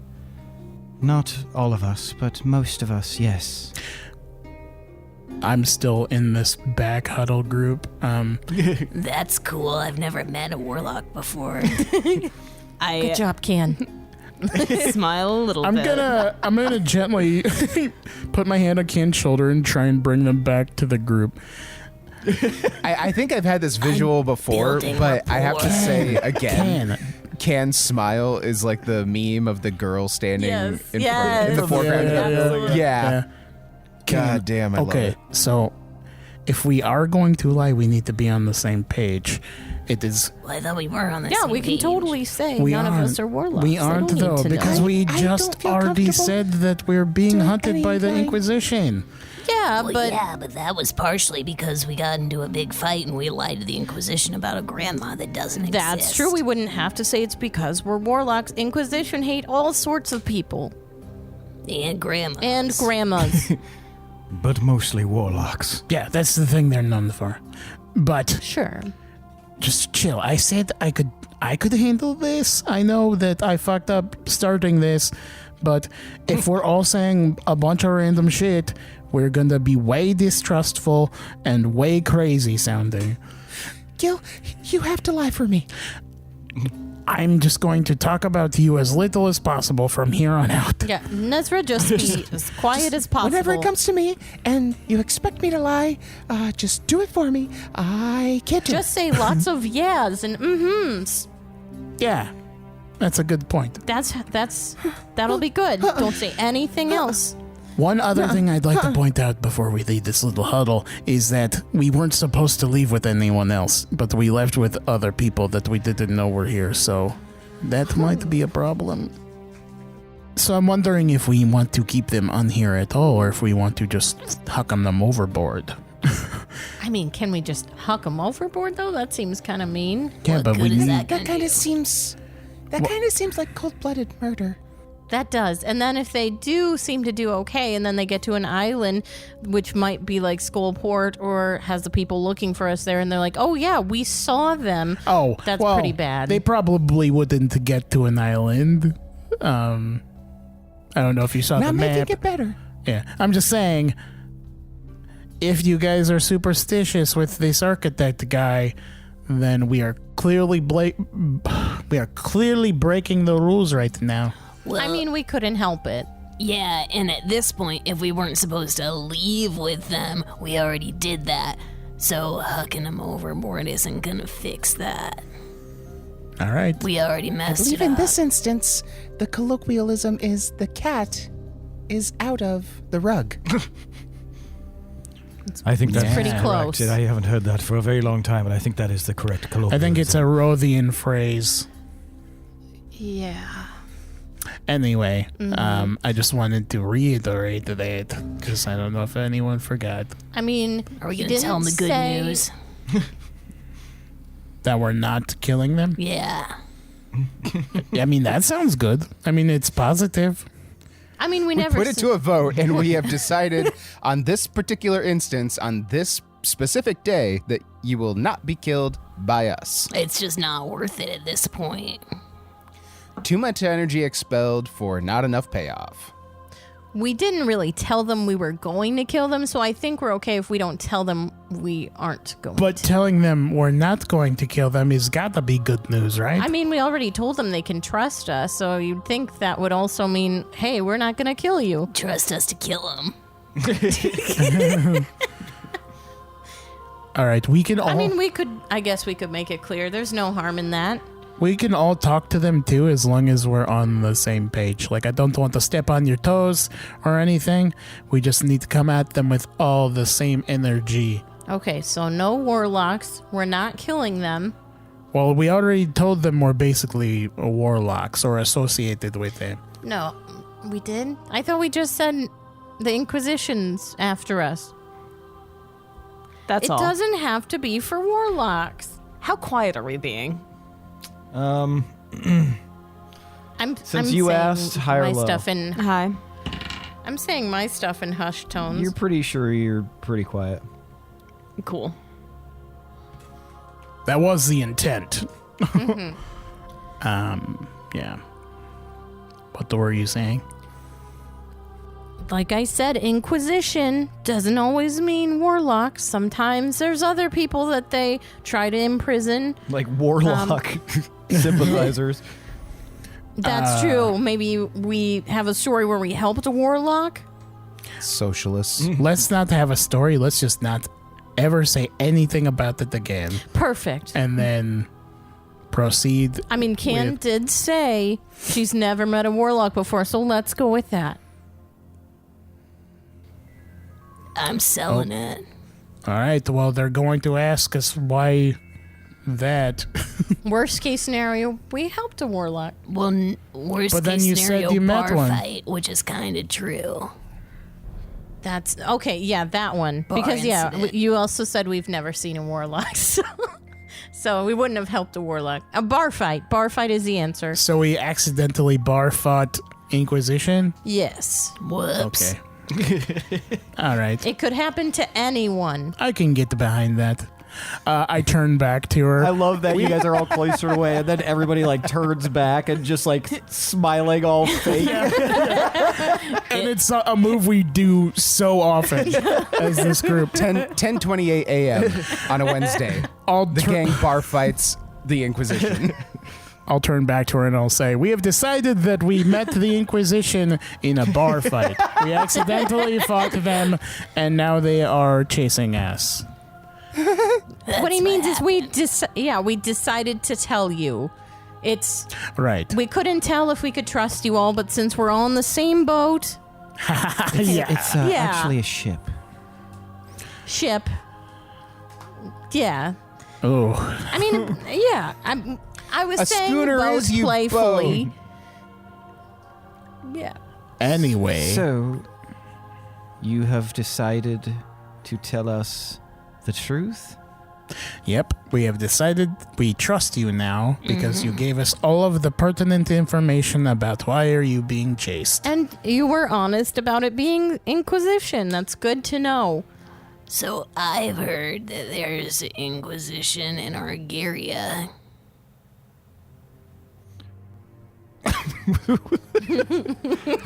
[SPEAKER 3] Not all of us, but most of us, yes.
[SPEAKER 1] I'm still in this back huddle group.
[SPEAKER 4] That's cool. I've never met a warlock before.
[SPEAKER 6] Good job, Can.
[SPEAKER 8] Smile a little
[SPEAKER 1] I'm
[SPEAKER 8] bit.
[SPEAKER 1] gonna gently put my hand on Ken's shoulder and try and bring them back to the group.
[SPEAKER 5] I think I've had this visual before,
[SPEAKER 4] building
[SPEAKER 5] but I have to
[SPEAKER 4] rapport.
[SPEAKER 5] say again,
[SPEAKER 1] Ken.
[SPEAKER 5] Can's smile is like the meme of the girl standing
[SPEAKER 8] Yes,
[SPEAKER 5] in
[SPEAKER 8] yes.
[SPEAKER 5] the foreground.
[SPEAKER 8] Absolutely.
[SPEAKER 5] Yeah. God damn, I love
[SPEAKER 1] Okay,
[SPEAKER 5] it.
[SPEAKER 1] so if we are going to lie, we need to be on the same page. It is.
[SPEAKER 4] Well, I thought we were on the
[SPEAKER 6] Yeah,
[SPEAKER 4] same
[SPEAKER 6] we can
[SPEAKER 4] page.
[SPEAKER 6] totally say
[SPEAKER 1] We
[SPEAKER 6] none of
[SPEAKER 1] aren't.
[SPEAKER 6] us are warlocks.
[SPEAKER 1] We
[SPEAKER 6] They don't
[SPEAKER 1] aren't
[SPEAKER 6] need
[SPEAKER 1] though,
[SPEAKER 6] to
[SPEAKER 1] because
[SPEAKER 6] know.
[SPEAKER 1] we
[SPEAKER 7] I
[SPEAKER 1] just
[SPEAKER 7] don't feel
[SPEAKER 1] already
[SPEAKER 7] comfortable
[SPEAKER 1] said that we're being
[SPEAKER 7] doing
[SPEAKER 1] hunted by the
[SPEAKER 7] anything.
[SPEAKER 1] Inquisition.
[SPEAKER 6] Yeah,
[SPEAKER 4] Well,
[SPEAKER 6] but
[SPEAKER 4] yeah, but that was partially because we got into a big fight and we lied to the Inquisition about a grandma that doesn't exist.
[SPEAKER 6] that's true. We wouldn't have to say it's because we're warlocks. Inquisition hate all sorts of people
[SPEAKER 4] And grandma.
[SPEAKER 6] and grandmas.
[SPEAKER 3] But mostly warlocks.
[SPEAKER 1] Yeah, that's the thing they're known for. But
[SPEAKER 6] Sure.
[SPEAKER 1] just chill. I said I could handle this. I know that I fucked up starting this, but if we're all saying a bunch of random shit, we're gonna be way distrustful and way crazy sounding.
[SPEAKER 7] Gil, you have to lie for me.
[SPEAKER 1] I'm just going to talk about you as little as possible from here on out.
[SPEAKER 6] Yeah, Nezrah, just be as quiet as possible.
[SPEAKER 7] Whenever it comes to me and you expect me to lie, just do it for me. I can't do
[SPEAKER 6] just say lots of yeahs and mm-hms.
[SPEAKER 1] Yeah, that's a good point.
[SPEAKER 6] That'll be good. Don't say anything else.
[SPEAKER 1] One other thing I'd like to point out before we leave this little huddle is that we weren't supposed to leave with anyone else, but we left with other people that we didn't know were here, so that might be a problem. So I'm wondering if we want to keep them on here at all, or if we want to just huck them overboard.
[SPEAKER 6] I mean, can we just huck them overboard though? That seems kind of mean.
[SPEAKER 1] Yeah,
[SPEAKER 4] What
[SPEAKER 1] but
[SPEAKER 4] good
[SPEAKER 1] we
[SPEAKER 4] is
[SPEAKER 1] need...
[SPEAKER 4] that
[SPEAKER 7] That
[SPEAKER 4] gonna
[SPEAKER 7] kind
[SPEAKER 4] do?
[SPEAKER 7] of seems. That kind of seems like cold-blooded murder.
[SPEAKER 6] That does. And then if they do seem to do okay, and then they get to an island, which might be like Skullport or has the people looking for us there, and they're like, oh yeah, we saw them.
[SPEAKER 1] Oh,
[SPEAKER 6] That's
[SPEAKER 1] well,
[SPEAKER 6] pretty bad.
[SPEAKER 1] They probably wouldn't get to an island. I don't know if you saw
[SPEAKER 7] Not
[SPEAKER 1] the
[SPEAKER 7] making
[SPEAKER 1] map.
[SPEAKER 7] it better.
[SPEAKER 1] Yeah, I'm just saying, if you guys are superstitious with this architect guy, then we are clearly breaking the rules right now.
[SPEAKER 4] Well,
[SPEAKER 6] I mean, we couldn't help it.
[SPEAKER 4] yeah, and at this point, if we weren't supposed to leave with them, we already did that. So hucking them overboard isn't gonna fix that.
[SPEAKER 1] All right.
[SPEAKER 4] We already
[SPEAKER 7] I
[SPEAKER 4] messed
[SPEAKER 7] believe
[SPEAKER 4] it
[SPEAKER 7] in
[SPEAKER 4] up.
[SPEAKER 7] this instance, the colloquialism is the cat is out of the rug.
[SPEAKER 3] I think that's
[SPEAKER 6] pretty
[SPEAKER 3] correct.
[SPEAKER 6] close.
[SPEAKER 3] I haven't heard that for a very long time, and I think that is the correct colloquialism.
[SPEAKER 1] I think it's a Rothian phrase.
[SPEAKER 6] Yeah.
[SPEAKER 1] Anyway, I just wanted to reiterate that because I don't know if anyone forgot
[SPEAKER 6] I mean,
[SPEAKER 4] Are we
[SPEAKER 6] you
[SPEAKER 4] gonna tell them the
[SPEAKER 6] didn't
[SPEAKER 4] good
[SPEAKER 6] say-
[SPEAKER 4] news?
[SPEAKER 1] that we're not killing them.
[SPEAKER 4] Yeah.
[SPEAKER 1] I mean, that sounds good. I mean, it's positive.
[SPEAKER 6] I mean, we
[SPEAKER 5] We
[SPEAKER 6] never
[SPEAKER 5] put it to a vote, and we have decided on this particular instance, on this specific day, that you will not be killed by us.
[SPEAKER 4] It's just not worth it at this point.
[SPEAKER 5] Too much energy expelled for not enough payoff.
[SPEAKER 6] We didn't really tell them we were going to kill them, so I think we're okay if we don't tell them we aren't going
[SPEAKER 1] But
[SPEAKER 6] to.
[SPEAKER 1] telling them we're not going to kill them is gotta be good news, right?
[SPEAKER 6] I mean, we already told them they can trust us, so you'd think that would also mean, hey, we're not going to kill you.
[SPEAKER 4] Trust us to kill them.
[SPEAKER 1] All right, we can all.
[SPEAKER 6] I mean, I guess we could make it clear. There's no harm in that.
[SPEAKER 1] We can all talk to them too as long as we're on the same page. Like, I don't want to step on your toes or anything. We just need to come at them with all the same energy.
[SPEAKER 6] Okay, so no warlocks. We're not killing them.
[SPEAKER 1] Well, we already told them we're basically warlocks or associated with them.
[SPEAKER 6] No, we did? I thought we just said the Inquisition's after us.
[SPEAKER 8] That's all.
[SPEAKER 6] It doesn't have to be for warlocks.
[SPEAKER 8] How quiet are we being?
[SPEAKER 6] I'm
[SPEAKER 3] Since you
[SPEAKER 6] saying
[SPEAKER 3] asked, high or
[SPEAKER 6] my
[SPEAKER 3] low?
[SPEAKER 6] stuff in.
[SPEAKER 8] Hi.
[SPEAKER 6] I'm saying my stuff in hushed tones.
[SPEAKER 3] You're pretty sure you're pretty quiet.
[SPEAKER 8] Cool.
[SPEAKER 1] That was the intent.
[SPEAKER 6] Mm-hmm.
[SPEAKER 1] Yeah. What were you saying?
[SPEAKER 6] Like I said, Inquisition doesn't always mean warlocks. Sometimes there's other people that they try to imprison.
[SPEAKER 3] Like warlock sympathizers.
[SPEAKER 6] That's true. Maybe we have a story where we helped a warlock.
[SPEAKER 5] Socialists.
[SPEAKER 1] Let's not have a story. Let's just not ever say anything about it again.
[SPEAKER 6] Perfect.
[SPEAKER 1] And then proceed.
[SPEAKER 6] I mean, Can
[SPEAKER 1] with-
[SPEAKER 6] did say she's never met a warlock before, so let's go with that.
[SPEAKER 4] I'm selling it.
[SPEAKER 1] All right. Well, they're going to ask us why that.
[SPEAKER 6] Worst case scenario, we helped a warlock.
[SPEAKER 4] Well, worst
[SPEAKER 1] But then
[SPEAKER 4] case
[SPEAKER 1] you said
[SPEAKER 4] scenario,
[SPEAKER 1] you met
[SPEAKER 4] bar
[SPEAKER 1] one.
[SPEAKER 4] fight, which is kind of true.
[SPEAKER 6] That's okay. Yeah, that one.
[SPEAKER 4] Bar
[SPEAKER 6] Because
[SPEAKER 4] incident.
[SPEAKER 6] you also said we've never seen a warlock, so we wouldn't have helped a warlock. A bar fight. Bar fight is the answer.
[SPEAKER 1] So we accidentally bar fought Inquisition?
[SPEAKER 6] Yes,
[SPEAKER 4] Whoops.
[SPEAKER 1] Okay. All right.
[SPEAKER 6] it could happen to anyone.
[SPEAKER 1] I can get behind that. I turn back to her.
[SPEAKER 3] I love that you guys are all cloistered away, and then everybody like turns back and just like smiling all fake.
[SPEAKER 1] And it's a move we do so often as this group.
[SPEAKER 5] 10:28 a.m. on a Wednesday. The gang bar fights the Inquisition.
[SPEAKER 1] I'll turn back to her and I'll say, we have decided that we met the Inquisition in a bar fight. We accidentally fought them, and now they are chasing us.
[SPEAKER 6] What he means is we decided to tell you. It's
[SPEAKER 1] Right.
[SPEAKER 6] we couldn't tell if we could trust you all, but since we're all in the same boat,
[SPEAKER 1] Yeah.
[SPEAKER 3] It's
[SPEAKER 6] Yeah.
[SPEAKER 3] actually a ship.
[SPEAKER 6] ship. Yeah.
[SPEAKER 1] Oh.
[SPEAKER 6] I mean, yeah. I was
[SPEAKER 5] A
[SPEAKER 6] saying
[SPEAKER 5] schooner
[SPEAKER 6] boat
[SPEAKER 5] is, you
[SPEAKER 6] playfully. Yeah.
[SPEAKER 1] Anyway.
[SPEAKER 3] So, you have decided to tell us the truth?
[SPEAKER 1] Yep, we have decided we trust you now because you gave us all of the pertinent information about why are you being chased.
[SPEAKER 6] And you were honest about it being Inquisition. That's good to know.
[SPEAKER 4] So I've heard that there's Inquisition in Argaria.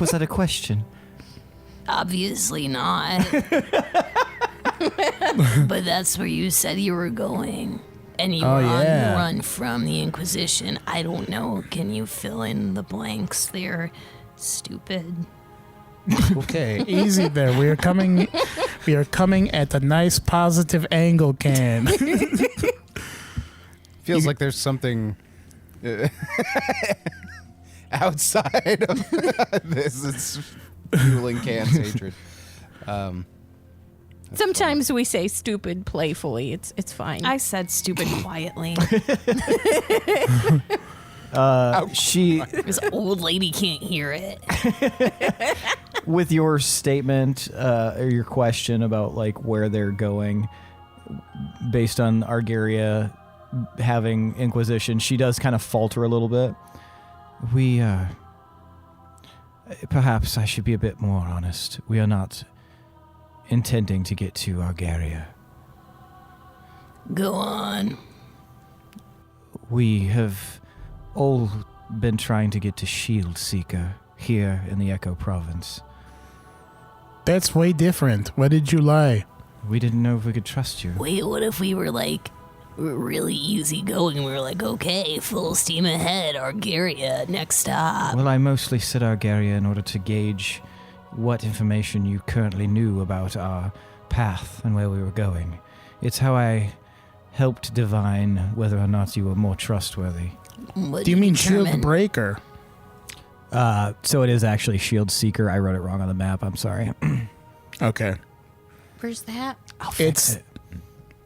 [SPEAKER 3] Was that a question?
[SPEAKER 4] Obviously not. But that's where you said you were going. And you
[SPEAKER 1] Oh,
[SPEAKER 4] were on
[SPEAKER 1] yeah.
[SPEAKER 4] the run from the Inquisition. I don't know. Can you fill in the blanks there? Stupid.
[SPEAKER 1] Okay, easy there. We are coming at a nice positive angle, Can.
[SPEAKER 5] Feels like there's something outside of this. It's fueling Can's hatred.
[SPEAKER 6] Sometimes we say stupid playfully. It's fine.
[SPEAKER 8] I said stupid quietly.
[SPEAKER 3] She,
[SPEAKER 4] This old lady can't hear it.
[SPEAKER 3] with your statement or your question about like where they're going based on Argaria having Inquisition, she does kind of falter a little bit. We, perhaps I should be a bit more honest. We are not intending to get to Argaria.
[SPEAKER 4] Go on.
[SPEAKER 3] We have all been trying to get to Shield Seeker here in the Echo Province.
[SPEAKER 1] That's way different. Why did you lie?
[SPEAKER 3] We didn't know if we could trust you.
[SPEAKER 4] Wait, what if we were like really easy going? We were like, okay, full steam ahead, Argaria, next stop.
[SPEAKER 3] Well, I mostly said Argaria in order to gauge what information you currently knew about our path and where we were going. It's how I helped divine whether or not you were more trustworthy.
[SPEAKER 1] Do you mean Shield Breaker?
[SPEAKER 3] So it is actually Shield Seeker. I wrote it wrong on the map. I'm sorry.
[SPEAKER 1] Okay.
[SPEAKER 6] Where's that?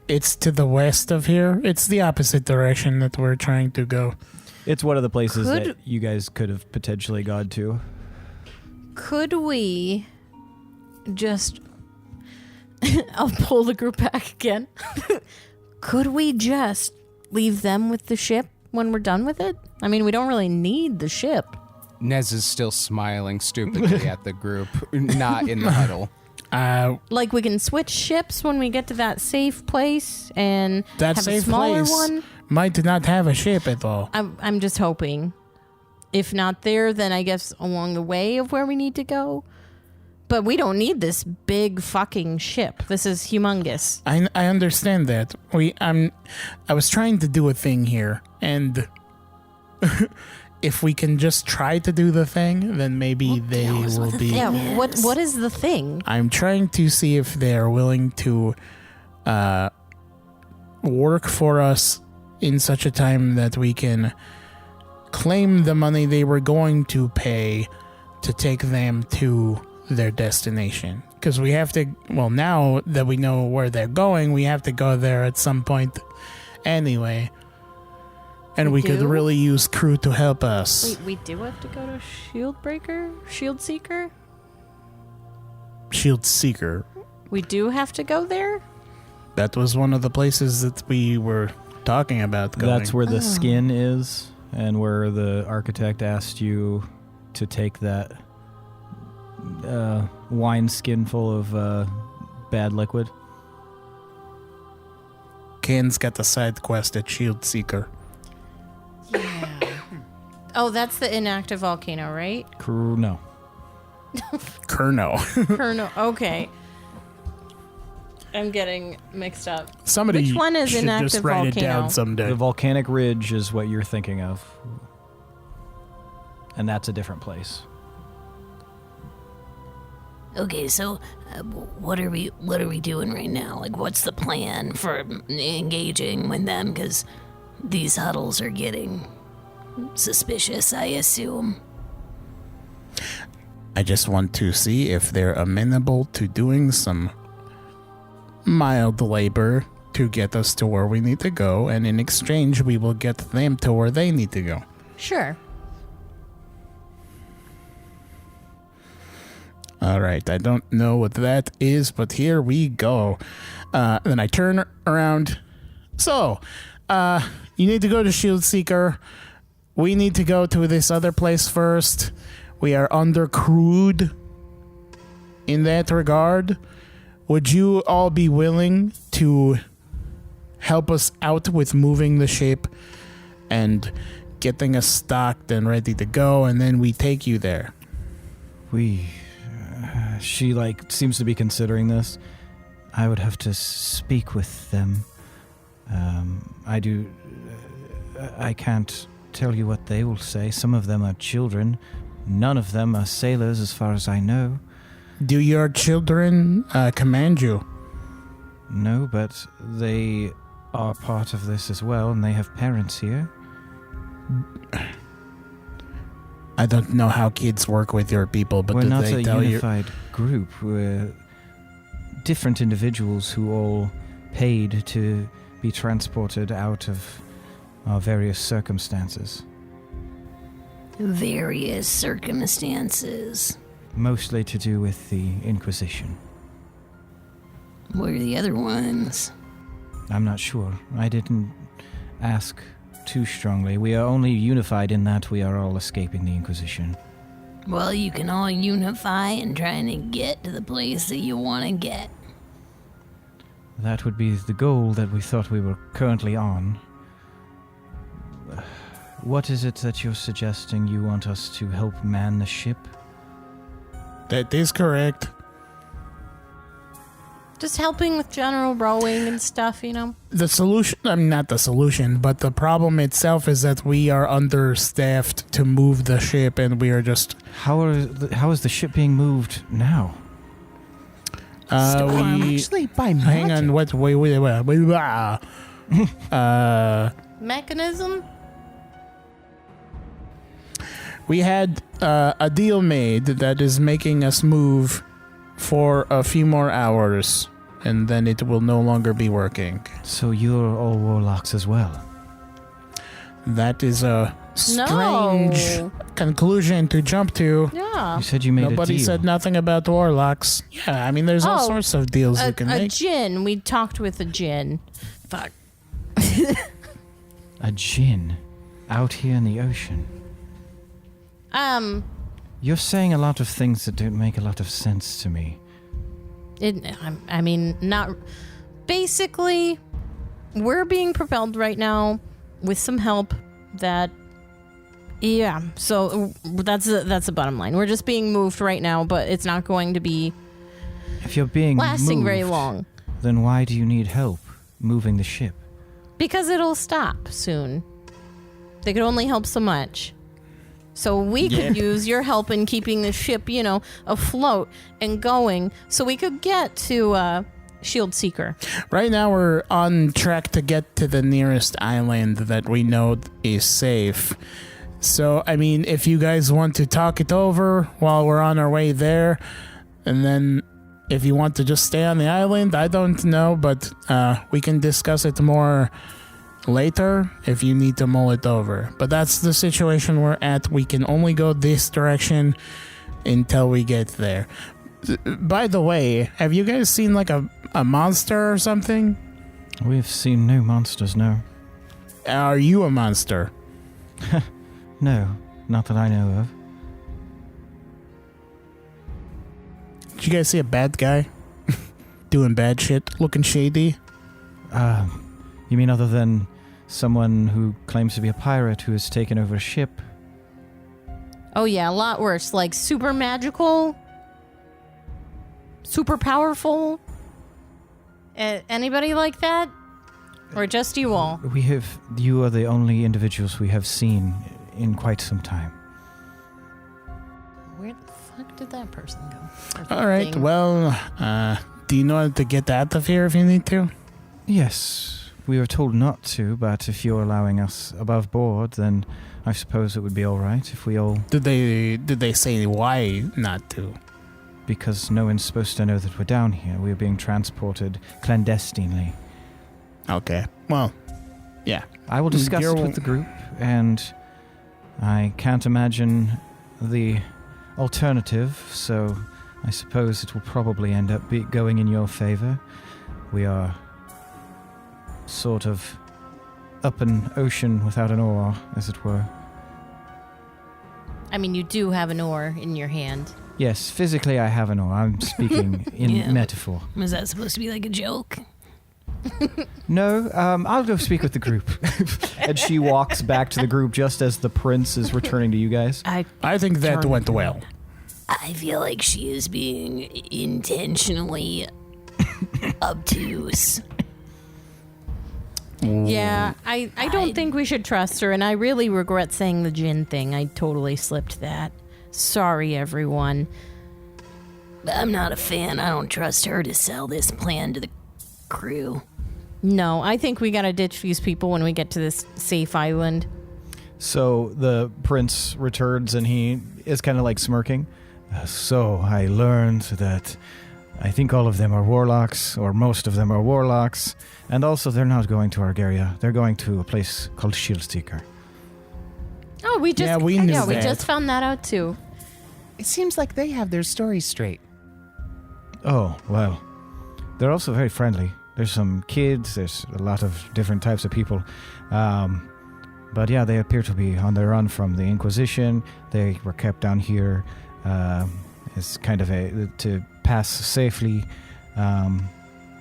[SPEAKER 1] It's to the west of here. It's the opposite direction that we're trying to go.
[SPEAKER 3] It's one of the places that you guys could have potentially gone to.
[SPEAKER 6] Could we just... I'll pull the group back again. Could we just leave them with the ship when we're done with it? I mean, we don't really need the ship.
[SPEAKER 5] Nez is still smiling stupidly at the group, not in the huddle.
[SPEAKER 6] Like we can switch ships when we get to that safe place and
[SPEAKER 1] that
[SPEAKER 6] have
[SPEAKER 1] safe
[SPEAKER 6] a smaller
[SPEAKER 1] place
[SPEAKER 6] one.
[SPEAKER 1] Might not have a ship at all.
[SPEAKER 6] I'm just hoping. If not there, then I guess along the way of where we need to go. But we don't need this big fucking ship. This is humongous.
[SPEAKER 1] I understand that. I was trying to do a thing here, and if we can just try to do the thing, then maybe they will be.
[SPEAKER 6] Yeah. What is the thing?
[SPEAKER 1] I'm trying to see if they're willing to work for us in such a time that we can claim the money they were going to pay to take them to their destination. Because we have to, well, now that we know where they're going, we have to go there at some point anyway. And we could really use crew to help us.
[SPEAKER 6] Wait, we do have to go to Shield Breaker? Shield Seeker?
[SPEAKER 1] Shield Seeker.
[SPEAKER 6] We do have to go there?
[SPEAKER 1] That was one of the places that we were talking about going.
[SPEAKER 3] That's where the skin is, and where the architect asked you to take that wine skin full of bad liquid.
[SPEAKER 1] Ken's got the side quest at Shield Seeker.
[SPEAKER 6] Yeah. Oh, that's the inactive volcano, right?
[SPEAKER 3] No.
[SPEAKER 1] Kerno.
[SPEAKER 6] Colonel. Okay. I'm getting mixed up.
[SPEAKER 1] Somebody
[SPEAKER 6] Which one is
[SPEAKER 1] should
[SPEAKER 6] inactive
[SPEAKER 1] just write
[SPEAKER 6] volcano?
[SPEAKER 1] it down someday.
[SPEAKER 3] The volcanic ridge is what you're thinking of, and that's a different place.
[SPEAKER 4] Okay, so what are we doing right now? Like, what's the plan for engaging with them? Because these huddles are getting suspicious, I assume.
[SPEAKER 1] I just want to see if they're amenable to doing some mild labor to get us to where we need to go, and in exchange we will get them to where they need to go.
[SPEAKER 6] Sure.
[SPEAKER 1] Alright, I don't know what that is, but here we go. Then I turn around. So, you need to go to Shield Seeker. We need to go to this other place first. We are undercrewed in that regard. Would you all be willing to help us out with moving the ship and getting us stocked and ready to go, and then we take you there?
[SPEAKER 3] She seems to be considering this. I would have to speak with them. I can't tell you what they will say. Some of them are children. None of them are sailors as far as I know.
[SPEAKER 1] Do your children command you?
[SPEAKER 3] No, but they are part of this as well, and they have parents here.
[SPEAKER 1] I don't know how kids work with your people, but
[SPEAKER 3] we're
[SPEAKER 1] do
[SPEAKER 3] not
[SPEAKER 1] they
[SPEAKER 3] a
[SPEAKER 1] tell you?
[SPEAKER 3] unified group. We're different individuals who all paid to be transported out of our various circumstances.
[SPEAKER 4] Various circumstances.
[SPEAKER 3] Mostly to do with the Inquisition.
[SPEAKER 4] What are the other ones?
[SPEAKER 3] I'm not sure. I didn't ask too strongly. We are only unified in that we are all escaping the Inquisition.
[SPEAKER 4] Well, you can all unify and trying to get to the place that you want to get.
[SPEAKER 3] That would be the goal that we thought we were currently on. What is it that you're suggesting? You want us to help man the ship?
[SPEAKER 1] That is correct.
[SPEAKER 6] Just helping with general rowing and stuff, you know?
[SPEAKER 1] The solution, not the solution, but the problem itself is that we are understaffed to move the ship, and we are just...
[SPEAKER 3] How is the ship being moved now?
[SPEAKER 7] Actually, by magic.
[SPEAKER 1] Hang on, wait.
[SPEAKER 6] mechanism?
[SPEAKER 1] We had a deal made that is making us move for a few more hours, and then it will no longer be working.
[SPEAKER 3] So you're all warlocks as well?
[SPEAKER 1] That is a strange conclusion to jump to.
[SPEAKER 6] Yeah.
[SPEAKER 3] You said you made
[SPEAKER 1] Nobody
[SPEAKER 3] a deal.
[SPEAKER 1] said nothing about warlocks. Yeah, I mean, there's all sorts of deals you can
[SPEAKER 6] A
[SPEAKER 1] make.
[SPEAKER 6] djinn. We talked with a djinn. Fuck.
[SPEAKER 3] A djinn out here in the ocean. You're saying a lot of things that don't make a lot of sense to me.
[SPEAKER 6] I mean, not. Basically, we're being propelled right now with some help that. Yeah, so that's the bottom line. We're just being moved right now, but it's not going to be
[SPEAKER 3] If you're being
[SPEAKER 6] lasting very
[SPEAKER 3] moved,
[SPEAKER 6] long.
[SPEAKER 3] then why do you need help moving the ship?
[SPEAKER 6] Because it'll stop soon. They could only help so much. So we could use your help in keeping the ship, afloat and going so we could get to Shield Seeker.
[SPEAKER 1] Right now, we're on track to get to the nearest island that we know is safe. So, I mean, if you guys want to talk it over while we're on our way there, and then if you want to just stay on the island, I don't know, but we can discuss it more later if you need to mull it over. But that's the situation we're at. We can only go this direction until we get there. By the way, have you guys seen like a monster or something?
[SPEAKER 3] We've seen no monsters, no.
[SPEAKER 1] Are you a monster?
[SPEAKER 3] No, not that I know of.
[SPEAKER 1] Did you guys see a bad guy? Doing bad shit, looking shady?
[SPEAKER 3] You mean other than someone who claims to be a pirate who has taken over a ship?
[SPEAKER 6] Oh yeah, a lot worse. Like super magical, super powerful. Anybody like that? Or just you all?
[SPEAKER 3] You are the only individuals we have seen in quite some time.
[SPEAKER 6] Where the fuck did that person go?
[SPEAKER 1] All right, well, do you know how to get out of here if you need to?
[SPEAKER 3] Yes, we were told not to, but if you're allowing us above board, then I suppose it would be all right if we all...
[SPEAKER 1] Did they say why not to?
[SPEAKER 3] Because no one's supposed to know that we're down here. We're being transported clandestinely.
[SPEAKER 1] Okay, well, yeah.
[SPEAKER 3] I will discuss it with the group, and I can't imagine the alternative, so I suppose it will probably end up going in your favor. We are sort of up an ocean without an oar, as it were.
[SPEAKER 6] I mean, you do have an oar in your hand.
[SPEAKER 3] Yes, physically I have an oar. I'm speaking in
[SPEAKER 4] Yeah.
[SPEAKER 3] metaphor.
[SPEAKER 4] Was that supposed to be like a joke?
[SPEAKER 3] No, I'll go speak with the group. And she walks back to the group just as the prince is returning to you guys.
[SPEAKER 1] I think that went well.
[SPEAKER 4] I feel like she is being intentionally obtuse.
[SPEAKER 6] Yeah, I don't think we should trust her, and I really regret saying the djinn thing. I totally slipped that. Sorry, everyone.
[SPEAKER 4] I'm not a fan. I don't trust her to sell this plan to the crew.
[SPEAKER 6] No, I think we gotta ditch these people when we get to this safe island.
[SPEAKER 3] So the prince returns and he is kind of like smirking. So I learned that I think all of them are warlocks, or most of them are warlocks, and also they're not going to Argaria. They're going to a place called Shield Seeker.
[SPEAKER 6] Oh, we just
[SPEAKER 1] we knew
[SPEAKER 6] we
[SPEAKER 1] that.
[SPEAKER 6] just found that out too.
[SPEAKER 7] It seems like they have their stories straight.
[SPEAKER 3] Oh, well, they're also very friendly. There's some kids, there's a lot of different types of people. But yeah, they appear to be on the run from the Inquisition. They were kept down here as kind of to pass safely.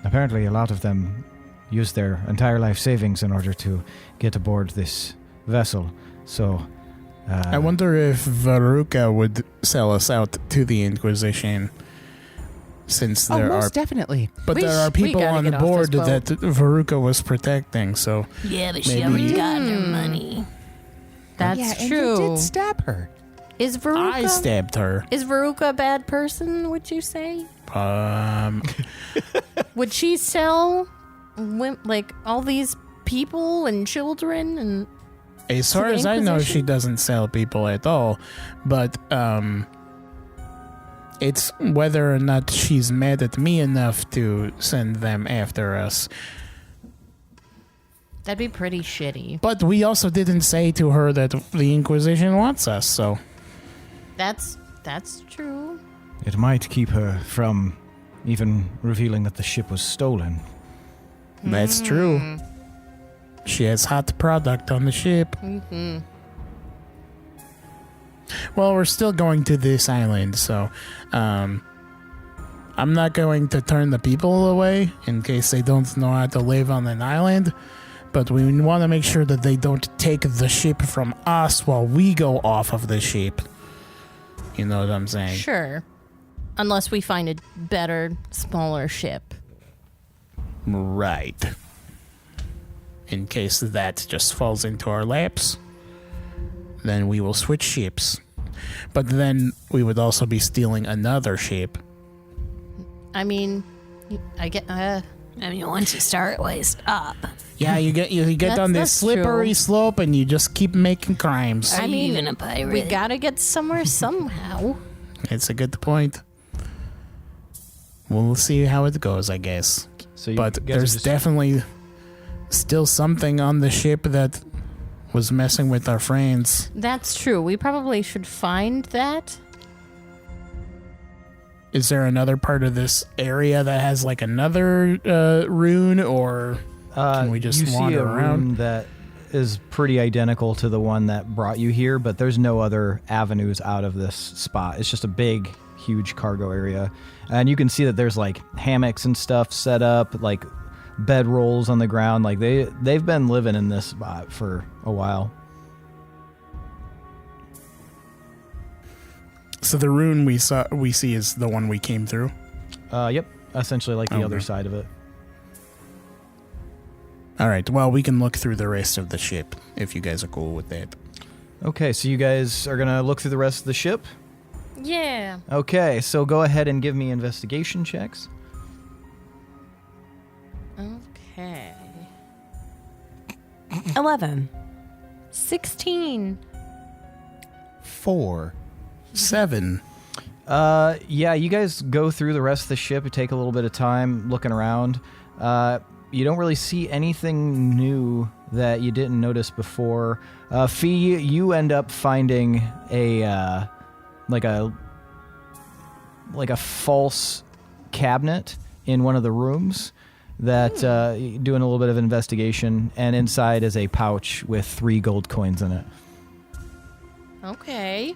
[SPEAKER 3] Apparently a lot of them used their entire life savings in order to get aboard this vessel. So
[SPEAKER 1] I wonder if Veruca would sell us out to the Inquisition, since there are...
[SPEAKER 7] most definitely.
[SPEAKER 1] But there are people
[SPEAKER 6] gotta
[SPEAKER 1] on
[SPEAKER 6] get off this
[SPEAKER 1] board
[SPEAKER 6] boat.
[SPEAKER 1] that Veruca was protecting, so...
[SPEAKER 4] Yeah, but she
[SPEAKER 1] Maybe-
[SPEAKER 4] already got her money.
[SPEAKER 6] That's
[SPEAKER 7] yeah, and
[SPEAKER 6] true.
[SPEAKER 7] you did stab her.
[SPEAKER 6] Is Veruca
[SPEAKER 1] I stabbed her.
[SPEAKER 6] Is Veruca a bad person, would you say?
[SPEAKER 1] Um,
[SPEAKER 6] Would she sell like all these people and children and
[SPEAKER 1] As far
[SPEAKER 6] the
[SPEAKER 1] as I know,
[SPEAKER 6] Inquisition?
[SPEAKER 1] she doesn't sell people at all. But it's whether or not she's mad at me enough to send them after us.
[SPEAKER 6] that'd be pretty shitty.
[SPEAKER 1] But we also didn't say to her that the Inquisition wants us, so...
[SPEAKER 6] That's true.
[SPEAKER 3] It might keep her from even revealing that the ship was stolen.
[SPEAKER 1] That's true. She has hot product on the ship. Well, we're still going to this island, so I'm not going to turn the people away in case they don't know how to live on an island, but we want to make sure that they don't take the ship from us while we go off of the ship. You know what I'm saying?
[SPEAKER 6] Sure. Unless we find a better, smaller ship.
[SPEAKER 1] Right. In case that just falls into our laps, then we will switch ships. But then we would also be stealing another ship.
[SPEAKER 6] I mean, I get.
[SPEAKER 4] Once you start, why stop?
[SPEAKER 1] Yeah, you get on this
[SPEAKER 6] That's
[SPEAKER 1] slippery
[SPEAKER 6] true.
[SPEAKER 1] slope and you just keep making crimes.
[SPEAKER 4] Are you even a pirate?
[SPEAKER 6] We gotta get somewhere somehow.
[SPEAKER 1] It's a good point. We'll see how it goes, I guess.
[SPEAKER 3] So you
[SPEAKER 1] But
[SPEAKER 3] guys are
[SPEAKER 1] there's
[SPEAKER 3] just-
[SPEAKER 1] definitely still something on the ship that was messing with our friends.
[SPEAKER 6] That's true. We probably should find that.
[SPEAKER 1] Is there another part of this area that has like another rune, or can we just
[SPEAKER 3] you see
[SPEAKER 1] wander
[SPEAKER 3] a
[SPEAKER 1] around?
[SPEAKER 3] room that is pretty identical to the one that brought you here, but there's no other avenues out of this spot. It's just a big, huge cargo area. And you can see that there's like hammocks and stuff set up, like bed rolls on the ground. Like they've been living in this spot for a while.
[SPEAKER 1] So the rune we see is the one we came through.
[SPEAKER 3] Yep, essentially like the other
[SPEAKER 1] Okay.
[SPEAKER 3] side of it.
[SPEAKER 1] All right. Well, we can look through the rest of the ship if you guys are cool with that.
[SPEAKER 3] Okay, so you guys are gonna look through the rest of the ship.
[SPEAKER 6] Yeah.
[SPEAKER 3] Okay, so go ahead and give me investigation checks.
[SPEAKER 6] Okay.
[SPEAKER 8] 11.
[SPEAKER 6] 16.
[SPEAKER 5] 4.
[SPEAKER 1] 7.
[SPEAKER 3] Yeah, you guys go through the rest of the ship. You take a little bit of time looking around. You don't really see anything new that you didn't notice before. Fee, you end up finding a false cabinet in one of the rooms that doing a little bit of investigation, and inside is a pouch with 3 gold coins in it.
[SPEAKER 6] Okay.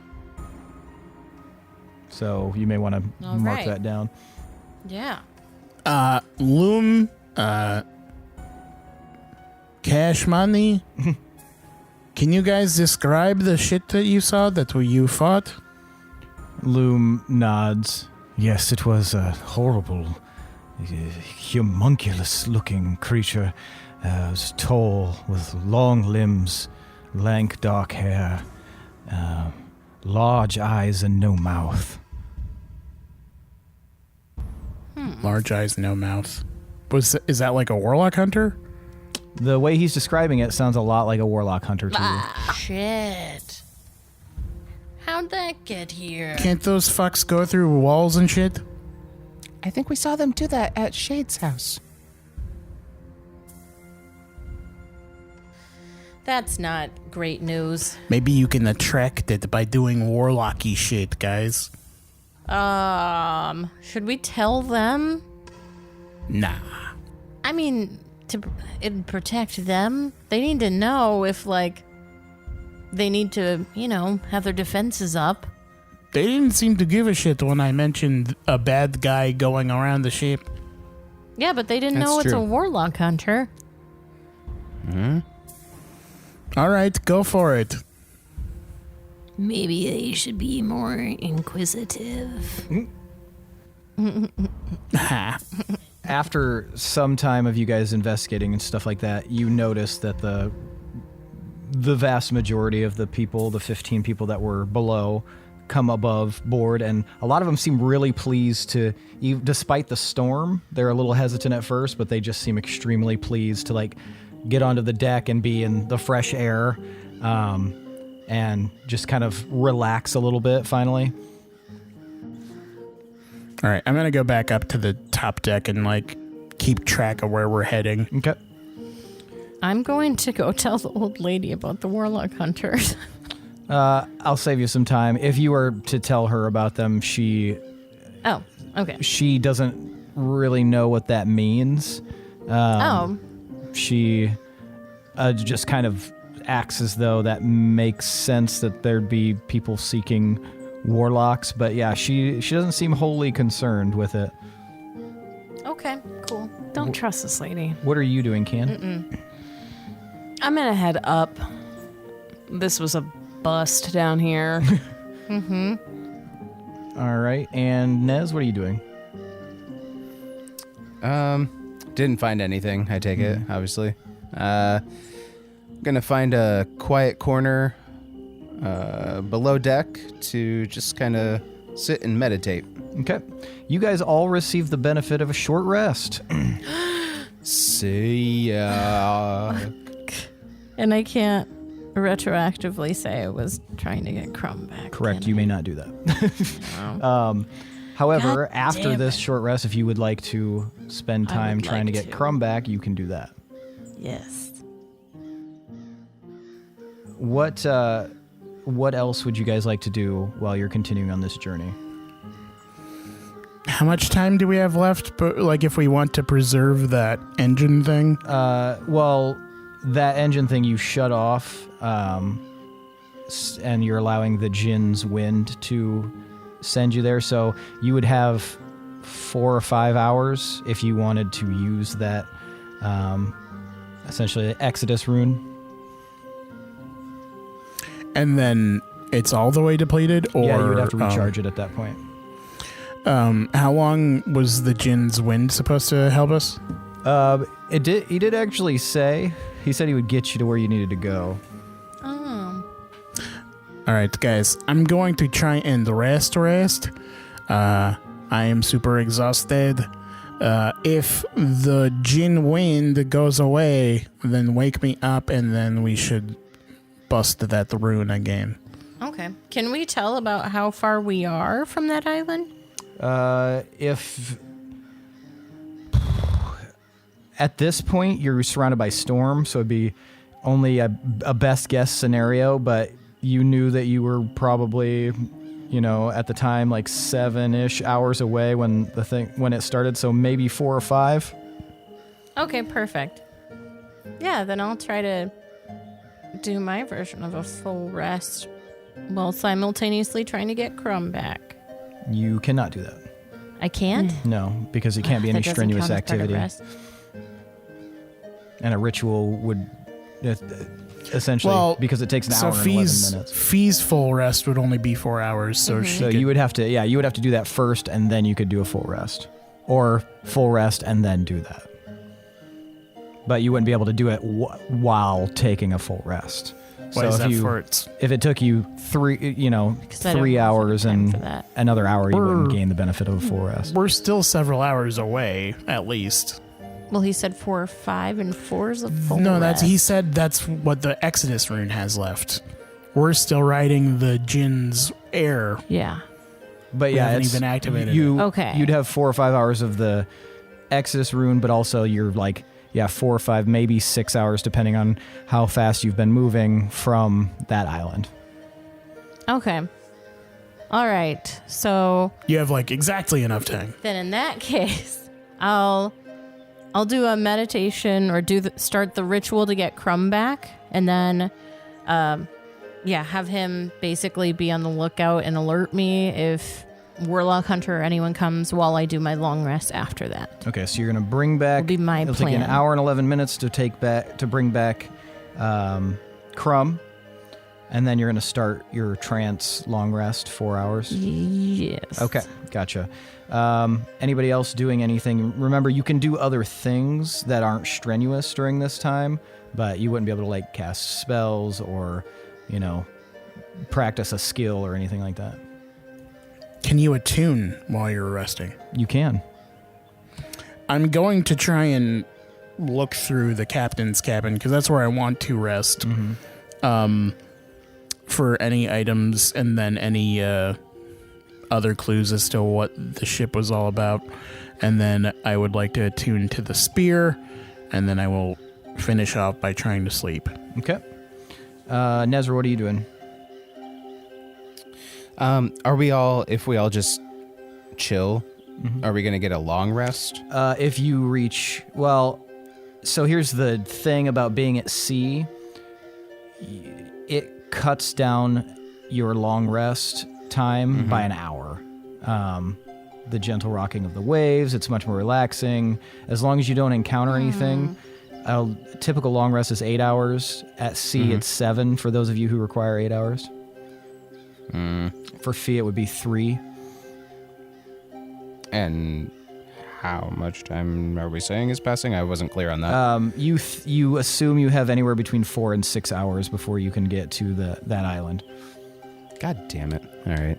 [SPEAKER 3] So you may want to
[SPEAKER 6] All
[SPEAKER 3] mark
[SPEAKER 6] right.
[SPEAKER 3] that down.
[SPEAKER 6] Yeah.
[SPEAKER 1] Loom, cash money. Can you guys describe the shit that you saw that you fought?
[SPEAKER 3] Loom nods. Yes, it was a horrible, homunculus-looking creature. It was tall, with long limbs, lank dark hair, large eyes and no mouth.
[SPEAKER 1] Large eyes, no mouth. Is that like a warlock hunter?
[SPEAKER 3] The way he's describing it sounds a lot like a warlock hunter to you.
[SPEAKER 6] Shit. How'd that get here?
[SPEAKER 1] Can't those fucks go through walls and shit?
[SPEAKER 7] I think we saw them do that at Shade's house.
[SPEAKER 6] That's not great news.
[SPEAKER 1] Maybe you can attract it by doing warlocky shit, guys.
[SPEAKER 6] Should we tell them?
[SPEAKER 1] Nah.
[SPEAKER 6] I mean, it'd protect them. They need to know if, like, they need to, have their defenses up.
[SPEAKER 1] They didn't seem to give a shit when I mentioned a bad guy going around the ship.
[SPEAKER 6] Yeah, but they didn't
[SPEAKER 5] That's
[SPEAKER 6] know it's a
[SPEAKER 5] true.
[SPEAKER 6] warlock hunter.
[SPEAKER 1] All right, go for it.
[SPEAKER 4] Maybe they should be more inquisitive.
[SPEAKER 3] After some time of you guys investigating and stuff like that, you notice that the vast majority of the people, the 15 people that were below, come above board, and a lot of them seem really pleased to, despite the storm, they're a little hesitant at first, but they just seem extremely pleased to, like, get onto the deck and be in the fresh air, and just kind of relax a little bit finally.
[SPEAKER 1] All right, I'm going to go back up to the top deck and, like, keep track of where we're heading.
[SPEAKER 3] Okay.
[SPEAKER 6] I'm going to go tell the old lady about the Warlock hunters.
[SPEAKER 3] I'll save you some time. If you were to tell her about them, she
[SPEAKER 6] Oh, okay.
[SPEAKER 3] doesn't really know what that means. She just kind of acts as though that makes sense, that there'd be people seeking warlocks, but yeah, she doesn't seem wholly concerned with it.
[SPEAKER 6] Okay, cool.
[SPEAKER 8] Don't trust this lady.
[SPEAKER 3] What are you doing, Can?
[SPEAKER 8] I'm gonna head up. This was a bust down here.
[SPEAKER 3] All right, and Nez, what are you doing?
[SPEAKER 5] Didn't find anything, I take it, obviously. Gonna find a quiet corner below deck to just kind of sit and meditate.
[SPEAKER 3] Okay. You guys all receive the benefit of a short rest.
[SPEAKER 5] See ya.
[SPEAKER 6] And I can't retroactively say I was trying to get Crumb back.
[SPEAKER 3] Correct,
[SPEAKER 6] can
[SPEAKER 3] you
[SPEAKER 6] I?
[SPEAKER 3] may not do that. However,
[SPEAKER 6] God
[SPEAKER 3] after
[SPEAKER 6] damn
[SPEAKER 3] this
[SPEAKER 6] it.
[SPEAKER 3] short rest, if you would like to spend
[SPEAKER 6] I
[SPEAKER 3] time
[SPEAKER 6] would
[SPEAKER 3] trying
[SPEAKER 6] like
[SPEAKER 3] to get
[SPEAKER 6] to.
[SPEAKER 3] Crumb back, you can do that.
[SPEAKER 6] Yes.
[SPEAKER 3] What else would you guys like to do while you're continuing on this journey?
[SPEAKER 1] How much time do we have left? But like, if we want to preserve that engine thing,
[SPEAKER 3] Well, that engine thing you shut off, and you're allowing the Jinn's wind to send you there. So you would have 4 or 5 hours if you wanted to use that, essentially Exodus rune.
[SPEAKER 1] and then it's all the way depleted, or
[SPEAKER 3] Yeah, you would have to recharge it at that point.
[SPEAKER 1] How long was the Jinn's wind supposed to help us?
[SPEAKER 3] He did actually say, he said he would get you to where you needed to go.
[SPEAKER 6] Oh.
[SPEAKER 1] All right, guys, I'm going to try and rest. I am super exhausted. If the Jinn wind goes away, then wake me up, and then we should bust that rune again.
[SPEAKER 6] Okay. Can we tell about how far we are from that island?
[SPEAKER 3] If at this point you're surrounded by storm, so it'd be only a best guess scenario, but you knew that you were probably, you know, at the time like 7-ish hours away when it started, so maybe 4 or 5.
[SPEAKER 6] Okay, perfect. Yeah, then I'll try to do my version of a full rest while simultaneously trying to get Crumb back.
[SPEAKER 3] You cannot do that.
[SPEAKER 6] I can't?
[SPEAKER 3] No, because it can't be any
[SPEAKER 6] That doesn't
[SPEAKER 3] strenuous
[SPEAKER 6] count as part of
[SPEAKER 3] activity.
[SPEAKER 6] rest?
[SPEAKER 3] And a ritual would essentially, because it takes an hour and 11 minutes.
[SPEAKER 1] Fee's full rest would only be 4 hours, so she
[SPEAKER 3] So
[SPEAKER 1] could,
[SPEAKER 3] you would have to do that first, and then you could do a full rest, or full rest and then do that. But you wouldn't be able to do it while taking a full rest.
[SPEAKER 1] Why is that for it?
[SPEAKER 3] If it took you 3
[SPEAKER 6] I don't
[SPEAKER 3] 3
[SPEAKER 6] have
[SPEAKER 3] hours
[SPEAKER 6] time
[SPEAKER 3] and
[SPEAKER 6] for that.
[SPEAKER 3] another hour, you wouldn't
[SPEAKER 1] We're-
[SPEAKER 3] gain the benefit of a full rest.
[SPEAKER 1] We're still several hours away, at least.
[SPEAKER 6] Well, he said 4 or 5, and 4 is a full
[SPEAKER 1] No,
[SPEAKER 6] rest.
[SPEAKER 1] he said that's what the Exodus rune has left. We're still riding the Jinn's air.
[SPEAKER 6] Yeah.
[SPEAKER 3] But
[SPEAKER 1] We
[SPEAKER 3] yeah,
[SPEAKER 1] haven't
[SPEAKER 3] it's,
[SPEAKER 1] even activated
[SPEAKER 6] Okay.
[SPEAKER 3] You'd have 4 or 5 hours of the Exodus rune, but also you're like, 4 or 5, maybe 6 hours, depending on how fast you've been moving from that island.
[SPEAKER 6] Okay. All right. So
[SPEAKER 1] You have like exactly enough time.
[SPEAKER 6] then in that case, I'll do a meditation or start the ritual to get Crumb back, and then have him basically be on the lookout and alert me if Warlock Hunter or anyone comes while I do my long rest after that.
[SPEAKER 3] Okay, so you're gonna bring back.
[SPEAKER 6] Will be my
[SPEAKER 3] It'll take you an
[SPEAKER 6] plan.
[SPEAKER 3] hour and 11 minutes to bring back Crumb, and then you're gonna start your trance long rest, 4 hours.
[SPEAKER 6] Yes.
[SPEAKER 3] Okay, gotcha. Anybody else doing anything? Remember, you can do other things that aren't strenuous during this time, but you wouldn't be able to like cast spells or, practice a skill or anything like that.
[SPEAKER 1] Can you attune while you're resting?
[SPEAKER 3] You can.
[SPEAKER 1] I'm going to try and look through the captain's cabin, because that's where I want to rest, for any items and then any other clues as to what the ship was all about. And then I would like to attune to the spear, and then I will finish off by trying to sleep.
[SPEAKER 3] Okay. Nezrah, what are you doing?
[SPEAKER 5] Are we all, if we all just chill, are we going to get a long rest?
[SPEAKER 3] If you reach, well, so here's the thing about being at sea. It cuts down your long rest time by an hour. The gentle rocking of the waves, it's much more relaxing. As long as you don't encounter anything, a typical long rest is 8 hours. At sea, it's 7 for those of you who require 8 hours. For Fee, it would be 3.
[SPEAKER 5] And how much time are we saying is passing? I wasn't clear on that.
[SPEAKER 3] You assume you have anywhere between 4 and 6 hours before you can get to that island.
[SPEAKER 5] God damn it. All right.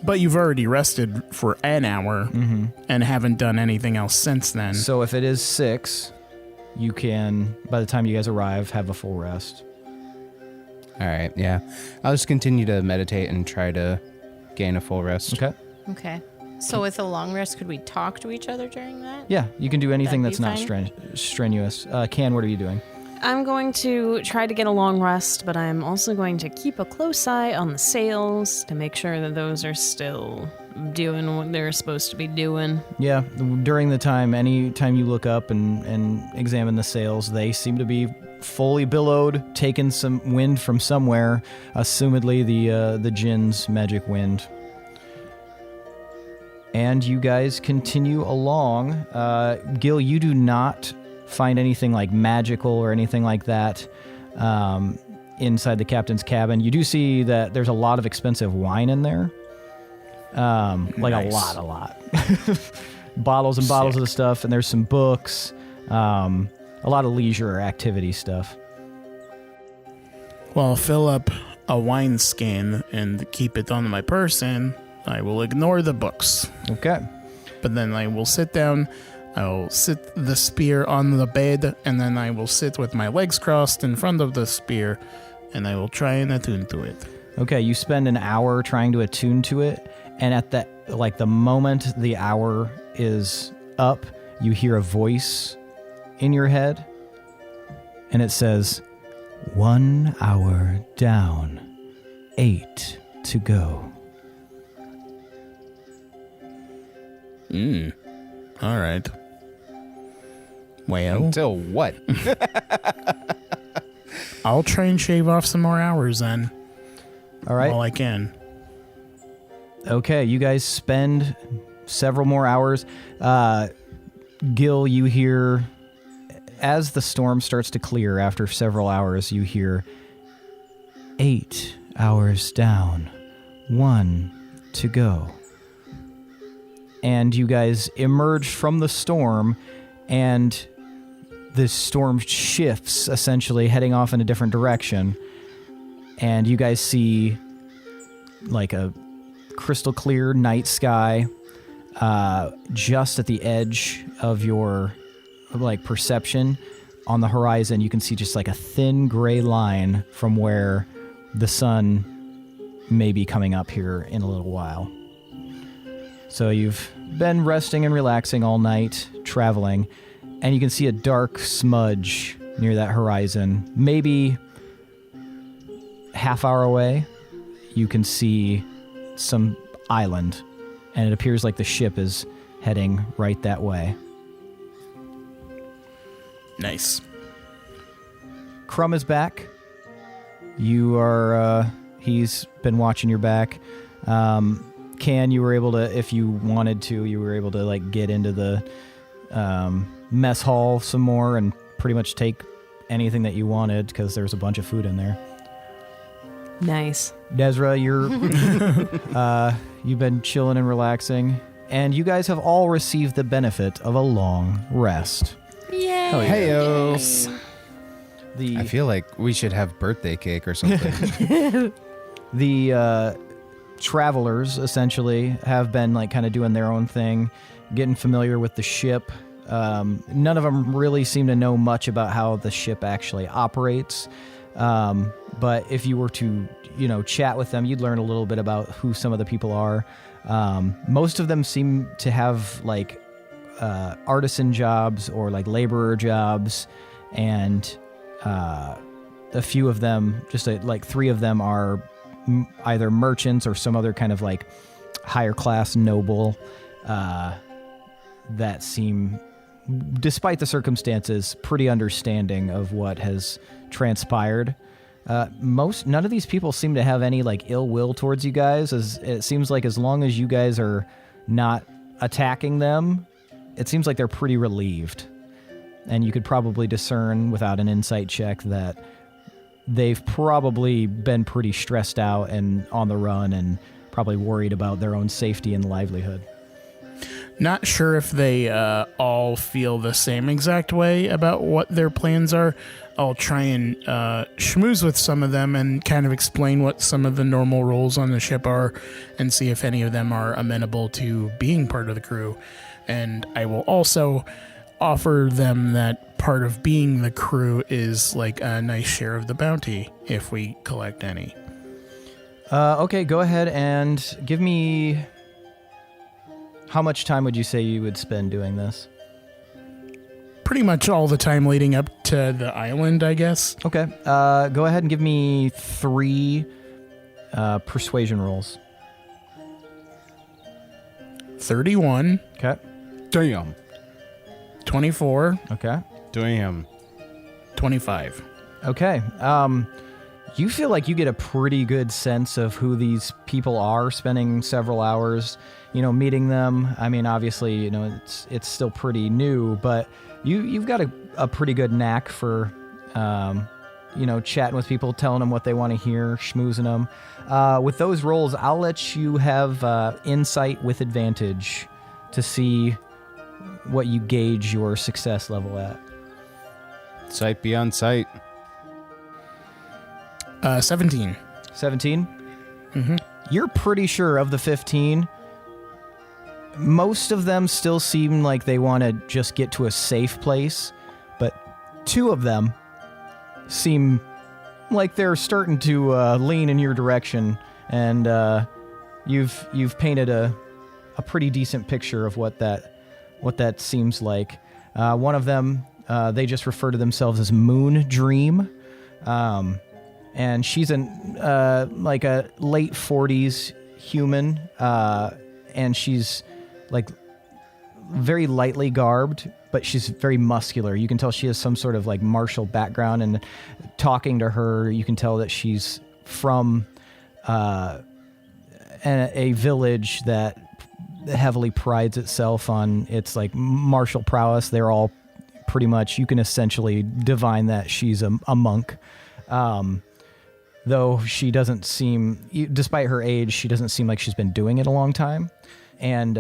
[SPEAKER 1] But you've already rested for an hour and haven't done anything else since then.
[SPEAKER 3] So if it is 6, you can, by the time you guys arrive, have a full rest.
[SPEAKER 5] All right, yeah. I'll just continue to meditate and try to gain a full rest.
[SPEAKER 3] Okay.
[SPEAKER 6] Okay. So with a long rest, could we talk to each other during that?
[SPEAKER 3] Yeah, you can do anything
[SPEAKER 6] That'd
[SPEAKER 3] that's
[SPEAKER 6] be
[SPEAKER 3] not strenuous. Can, what are you doing?
[SPEAKER 8] I'm going to try to get a long rest, but I'm also going to keep a close eye on the sails to make sure that those are still doing what they're supposed to be doing.
[SPEAKER 3] Yeah, during the time, any time you look up and examine the sails, they seem to be fully billowed, taking some wind from somewhere, assumedly the Jinn's magic wind. And you guys continue along. Gil, you do not find anything like magical or anything like that inside the captain's cabin. You do see that there's a lot of expensive wine in there. Like a lot. Bottles and bottles of the stuff, and there's some books, a lot of leisure activity stuff.
[SPEAKER 1] Well, I'll fill up a wine skin and keep it on my person. I will ignore the books.
[SPEAKER 3] Okay.
[SPEAKER 1] But then I will sit down, I'll sit the spear on the bed, and then I will sit with my legs crossed in front of the spear, and I will try and attune to it.
[SPEAKER 3] Okay, you spend an hour trying to attune to it, and at the moment the hour is up, you hear a voice in your head, and it says, 1 hour down, 8 to go.
[SPEAKER 1] All right. Well,
[SPEAKER 5] Until what?
[SPEAKER 1] I'll try and shave off some more hours then.
[SPEAKER 3] All right.
[SPEAKER 1] While I can.
[SPEAKER 3] Okay, you guys spend several more hours. Gil, you hear, as the storm starts to clear after several hours, you hear 8 hours down, 1 to go. And you guys emerge from the storm, and the storm shifts, essentially heading off in a different direction. And you guys see like a crystal clear night sky just at the edge of your perception. On the horizon, you can see just like a thin gray line from where the sun may be coming up here in a little while. So you've been resting and relaxing all night, traveling, and you can see a dark smudge near that horizon. Maybe half hour away, you can see some island, and it appears like the ship is heading right that way.
[SPEAKER 1] Nice.
[SPEAKER 3] Crumb is back. You are, he's been watching your back. You were able to, if you wanted to, you were able to get into the mess hall some more and pretty much take anything that you wanted because there's a bunch of food in there.
[SPEAKER 8] Nice.
[SPEAKER 3] Nezrah, you've been chilling and relaxing, and you guys have all received the benefit of a long rest.
[SPEAKER 6] Yay!
[SPEAKER 5] Hey-o.
[SPEAKER 3] The
[SPEAKER 5] I feel like we should have birthday cake or something.
[SPEAKER 3] the travelers essentially have been kind of doing their own thing, getting familiar with the ship, None of them really seem to know much about how the ship actually operates. But if you were to, chat with them, you'd learn a little bit about who some of the people are. Most of them seem to have artisan jobs or laborer jobs, and a few of them, just 3 of them, are either merchants or some other kind of higher class noble that seem, despite the circumstances, pretty understanding of what has transpired. None of these people seem to have any ill will towards you guys, as it seems like as long as you guys are not attacking them, it seems like they're pretty relieved. And you could probably discern without an insight check that they've probably been pretty stressed out and on the run and probably worried about their own safety and livelihood.
[SPEAKER 1] Not sure if they all feel the same exact way about what their plans are. I'll try and schmooze with some of them and kind of explain what some of the normal roles on the ship are and see if any of them are amenable to being part of the crew. And I will also offer them that part of being the crew is a nice share of the bounty if we collect any.
[SPEAKER 3] Okay, go ahead and give me... How much time would you say you would spend doing this?
[SPEAKER 1] Pretty much all the time leading up to the island, I guess.
[SPEAKER 3] Okay, go ahead and give me 3 persuasion rolls.
[SPEAKER 1] 31.
[SPEAKER 3] Okay.
[SPEAKER 5] Damn.
[SPEAKER 1] 24.
[SPEAKER 3] Okay.
[SPEAKER 5] Damn.
[SPEAKER 1] 25.
[SPEAKER 3] Okay. You feel like you get a pretty good sense of who these people are, spending several hours, meeting them. I mean, obviously, it's still pretty new, but you've got a pretty good knack for, chatting with people, telling them what they want to hear, schmoozing them. With those rolls, I'll let you have insight with advantage to see what you gauge your success level at.
[SPEAKER 5] Sight beyond sight.
[SPEAKER 1] 17.
[SPEAKER 3] 17?
[SPEAKER 1] Mm-hmm.
[SPEAKER 3] You're pretty sure of the 15. Most of them still seem like they want to just get to a safe place, but 2 of them seem like they're starting to lean in your direction, and you've painted a pretty decent picture of what that seems like. One of them, they just refer to themselves as Moon Dream. And she's a late 40s human, and she's very lightly garbed, but she's very muscular. You can tell she has some sort of martial background, and talking to her, you can tell that she's from a village that heavily prides itself on its martial prowess. They're all pretty much, you can essentially divine that she's a monk. Though she doesn't seem, despite her age, she doesn't seem like she's been doing it a long time. And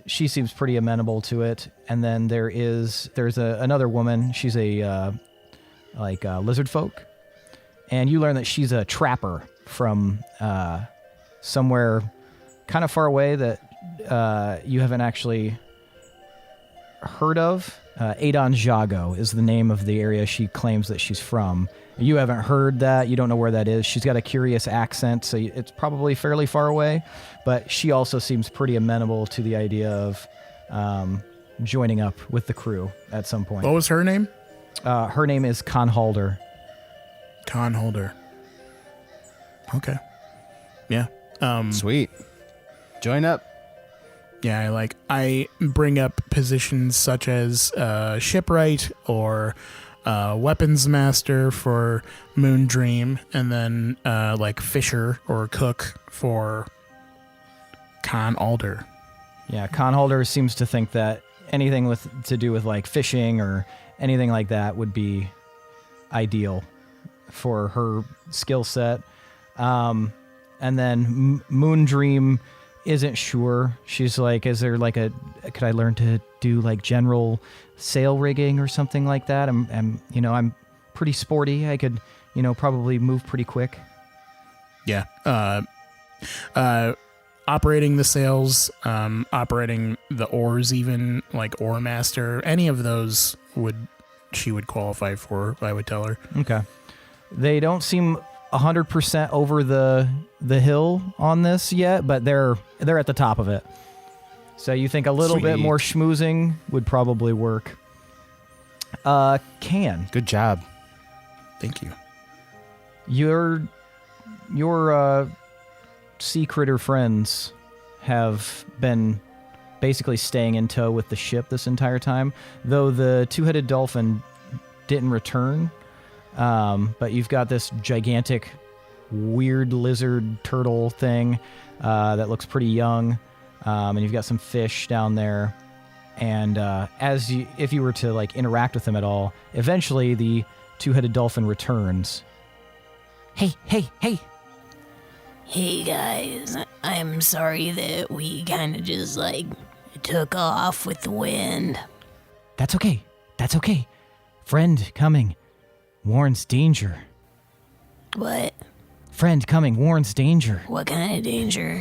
[SPEAKER 3] she seems pretty amenable to it. And then there's another woman. She's a lizard folk. And you learn that she's a trapper from somewhere kind of far away that you haven't actually heard of. Adon Jago is the name of the area she claims that she's from. You haven't heard that. You don't know where that is. She's got a curious accent, so it's probably fairly far away. But she also seems pretty amenable to the idea of joining up with the crew at some point.
[SPEAKER 1] What was her name?
[SPEAKER 3] Her name is Conhalder.
[SPEAKER 1] Conhalder. Okay. Yeah.
[SPEAKER 5] Sweet. Join up.
[SPEAKER 1] Yeah, I bring up positions such as shipwright or weapons master for Moon Dream, and then fisher or cook for Conhalder.
[SPEAKER 3] Yeah, Conhalder seems to think that anything to do with fishing or anything like that would be ideal for her skill set. And then Moon Dream isn't sure. She's is there could I learn to do general sail rigging or something like that? I'm pretty sporty. I could,
[SPEAKER 1] operating the sails, operating the oars, even like oar master, any of those she would qualify for, I would tell her.
[SPEAKER 3] Okay. They don't seem 100% over the hill on this yet, but they're at the top of it. So you think a little bit more schmoozing would probably work. Can.
[SPEAKER 5] Good job.
[SPEAKER 1] Thank you.
[SPEAKER 3] Your sea critter friends have been basically staying in tow with the ship this entire time, though the two-headed dolphin didn't return. But you've got this gigantic, weird lizard turtle thing that looks pretty young, and you've got some fish down there. And if you were to like interact with them at all, eventually the two-headed dolphin returns. Hey!
[SPEAKER 4] Hey guys, I'm sorry that we kind of just like took off with the wind.
[SPEAKER 3] That's okay. Friend coming warns danger.
[SPEAKER 4] What?
[SPEAKER 3] Friend coming warns danger.
[SPEAKER 4] What kind of danger?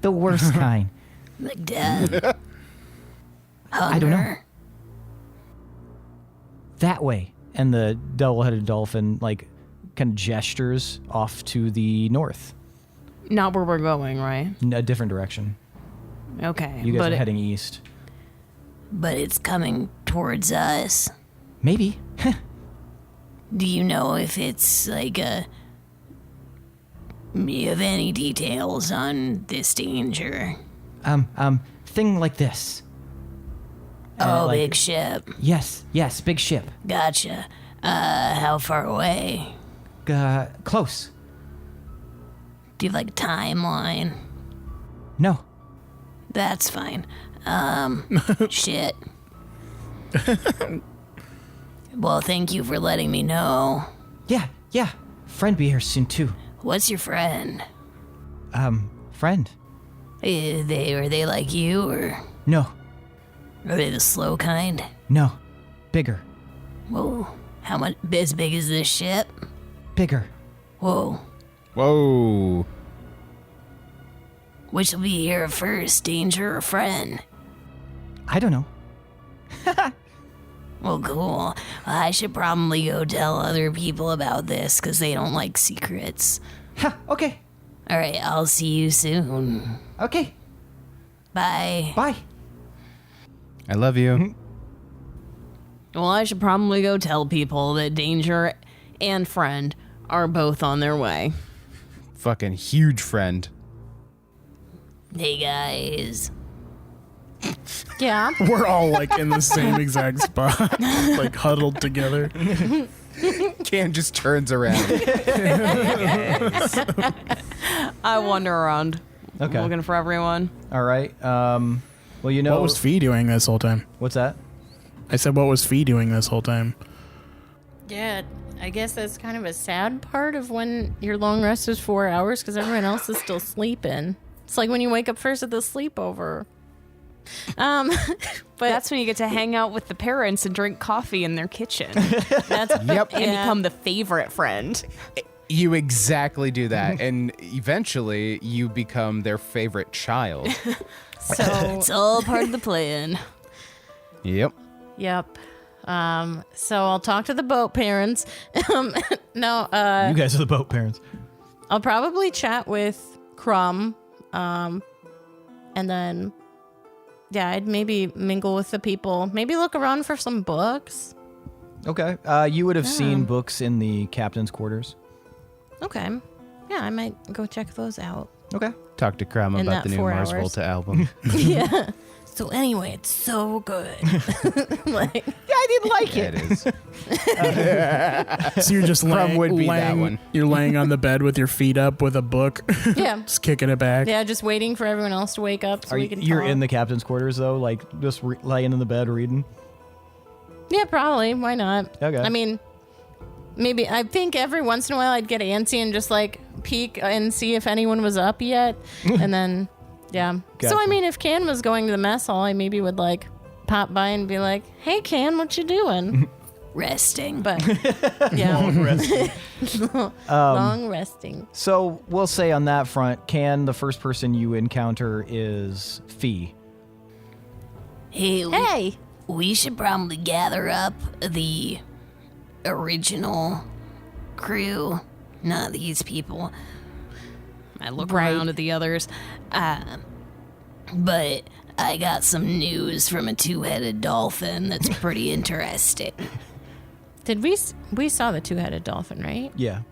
[SPEAKER 3] The worst kind.
[SPEAKER 4] Like death? Hunger?
[SPEAKER 3] I don't know. That way. And the double-headed dolphin like kind of gestures off to the north.
[SPEAKER 8] Not where we're going, right?
[SPEAKER 3] A different direction.
[SPEAKER 8] Okay.
[SPEAKER 3] You guys are heading east.
[SPEAKER 4] But it's coming towards us.
[SPEAKER 3] Maybe.
[SPEAKER 4] Do you know if it's like you have any details on this danger?
[SPEAKER 3] Thing like this.
[SPEAKER 4] Oh, big ship.
[SPEAKER 3] Yes, big ship.
[SPEAKER 4] Gotcha. How far away?
[SPEAKER 3] Close.
[SPEAKER 4] Do you have like a timeline?
[SPEAKER 3] No.
[SPEAKER 4] That's fine. Shit. Well, thank you for letting me know.
[SPEAKER 3] Yeah. Friend be here soon too.
[SPEAKER 4] What's your friend?
[SPEAKER 3] Friend.
[SPEAKER 4] Are they like you, or
[SPEAKER 3] No.
[SPEAKER 4] are they the slow kind?
[SPEAKER 3] No. Bigger.
[SPEAKER 4] Whoa. How much? As big as this ship?
[SPEAKER 3] Bigger.
[SPEAKER 4] Whoa.
[SPEAKER 5] Whoa.
[SPEAKER 4] Which will be here first, danger or friend?
[SPEAKER 3] I don't know.
[SPEAKER 4] Well, cool. I should probably go tell other people about this because they don't like secrets.
[SPEAKER 3] Okay.
[SPEAKER 4] All right, I'll see you soon.
[SPEAKER 3] Okay.
[SPEAKER 4] Bye.
[SPEAKER 3] Bye.
[SPEAKER 5] I love you.
[SPEAKER 8] Well, I should probably go tell people that danger and friend are both on their way.
[SPEAKER 5] Fucking huge friend.
[SPEAKER 4] Hey, guys.
[SPEAKER 6] Yeah.
[SPEAKER 1] We're all like in the same exact spot, like huddled together.
[SPEAKER 5] Can just turns around.
[SPEAKER 8] I wander around,
[SPEAKER 3] Okay.
[SPEAKER 8] looking for everyone.
[SPEAKER 3] All right. Well, you know.
[SPEAKER 1] What was Fee doing this whole time?
[SPEAKER 3] What's that?
[SPEAKER 1] I said, what was Fee doing this whole time?
[SPEAKER 6] Yeah, I guess that's kind of a sad part of when your long rest is 4 hours because everyone else is still sleeping. It's like when you wake up first at the sleepover. But
[SPEAKER 8] That's when you get to hang out with the parents and drink coffee in their kitchen
[SPEAKER 6] that's
[SPEAKER 5] Yep.
[SPEAKER 8] and become the favorite friend.
[SPEAKER 5] You exactly do that. And eventually you become their favorite child.
[SPEAKER 6] so.
[SPEAKER 4] It's all part of the plan.
[SPEAKER 5] Yep.
[SPEAKER 6] Yep. So I'll talk to the boat parents. No.
[SPEAKER 3] You guys are the boat parents.
[SPEAKER 6] I'll probably chat with Crumb, and then, yeah, I'd maybe mingle with the people. Maybe look around for some books.
[SPEAKER 3] Okay. You would have seen books in the captain's quarters.
[SPEAKER 6] Okay. Yeah, I might go check those out.
[SPEAKER 3] Okay.
[SPEAKER 5] Talk to Crumb
[SPEAKER 6] In
[SPEAKER 5] about
[SPEAKER 6] that
[SPEAKER 5] the new
[SPEAKER 6] 4
[SPEAKER 5] Mars
[SPEAKER 6] hours.
[SPEAKER 5] Volta album.
[SPEAKER 6] Yeah. So anyway, it's so good. Like,
[SPEAKER 3] I didn't like
[SPEAKER 5] Yeah, it is.
[SPEAKER 1] So you're just
[SPEAKER 5] Crumb would be that
[SPEAKER 1] laying,
[SPEAKER 5] one.
[SPEAKER 1] You're laying on the bed with your feet up with a book,
[SPEAKER 6] yeah.
[SPEAKER 1] just kicking it back.
[SPEAKER 6] Yeah, just waiting for everyone else to wake up so we can
[SPEAKER 3] You're
[SPEAKER 6] talk.
[SPEAKER 3] in the captain's quarters though, like just laying in the bed reading.
[SPEAKER 6] Yeah, probably. Why not?
[SPEAKER 3] Okay.
[SPEAKER 6] I mean, maybe I think every once in a while I'd get antsy and just like peek and see if anyone was up yet, and then yeah. So I
[SPEAKER 3] Gotcha.
[SPEAKER 6] mean, if Can was going to the mess hall, I maybe would like pop by and be like, "Hey, Can, what you doing?"
[SPEAKER 4] resting.
[SPEAKER 6] But yeah, long resting.
[SPEAKER 3] So we'll say on that front, the first person you encounter is Fee.
[SPEAKER 4] Hey, we should probably gather up the original crew, not these people.
[SPEAKER 8] I look around at the others.
[SPEAKER 4] But I got some news from a two-headed dolphin that's pretty interesting.
[SPEAKER 6] Did we saw the two-headed dolphin, right?
[SPEAKER 3] Yeah.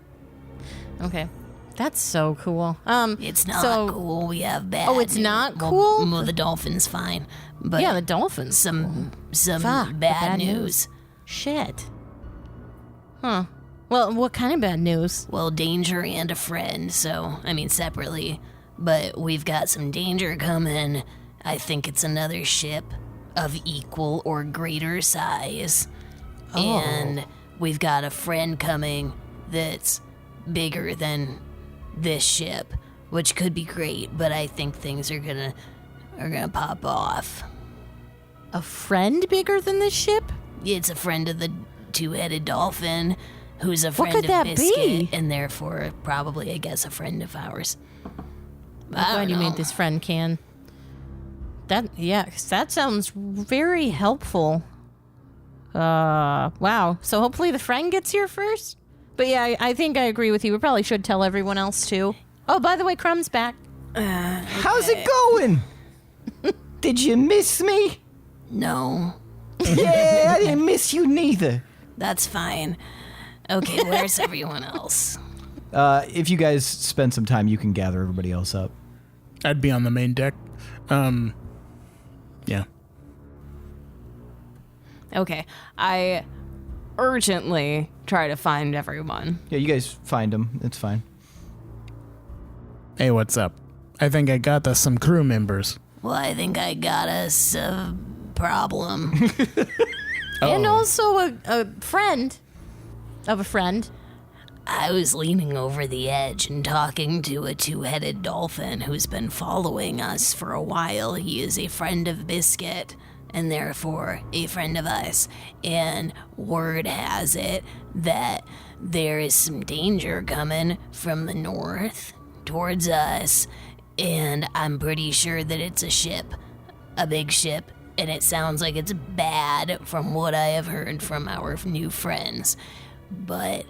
[SPEAKER 6] Okay. That's so cool.
[SPEAKER 4] It's not cool. We have bad.
[SPEAKER 6] Oh, it's
[SPEAKER 4] news.
[SPEAKER 6] not cool?
[SPEAKER 4] Well, the dolphin's fine, but
[SPEAKER 6] Yeah, the dolphins.
[SPEAKER 4] some
[SPEAKER 6] Fuck,
[SPEAKER 4] bad news.
[SPEAKER 6] Shit. Huh. Well, what kind of bad news?
[SPEAKER 4] Well, danger and a friend. So I mean, separately, but we've got some danger coming. I think it's another ship of equal or greater size, and we've got a friend coming that's bigger than this ship, which could be great, but I think things are gonna pop off.
[SPEAKER 6] A friend bigger than this ship?
[SPEAKER 4] It's a friend of the two-headed dolphin, who's a friend
[SPEAKER 6] could
[SPEAKER 4] of
[SPEAKER 6] that
[SPEAKER 4] Biscuit,
[SPEAKER 6] be?
[SPEAKER 4] and therefore probably, I guess, a friend of ours.
[SPEAKER 6] I'm glad you made this friend, Can. Cause that sounds very helpful. Wow. So hopefully the friend gets here first? But yeah, I think I agree with you. We probably should tell everyone else too. Oh, by the way, Crumb's back.
[SPEAKER 3] How's it going? Did you miss me?
[SPEAKER 4] No,
[SPEAKER 3] Yeah, I didn't miss you neither.
[SPEAKER 4] that's fine. Okay, where's everyone else?
[SPEAKER 3] If you guys spend some time, you can gather everybody else up.
[SPEAKER 1] I'd be on the main deck. Yeah.
[SPEAKER 8] Okay, I urgently try to find everyone.
[SPEAKER 3] Yeah, you guys find them. It's fine.
[SPEAKER 1] Hey, what's up? I think I got us some crew members.
[SPEAKER 4] Well, I think I got us a problem.
[SPEAKER 6] And also a friend of a friend.
[SPEAKER 4] I was leaning over the edge and talking to a two-headed dolphin who's been following us for a while. He is a friend of Biscuit, and therefore a friend of us. And word has it that there is some danger coming from the north towards us, and I'm pretty sure that it's a ship, a big ship, and it sounds like it's bad from what I have heard from our new friends. But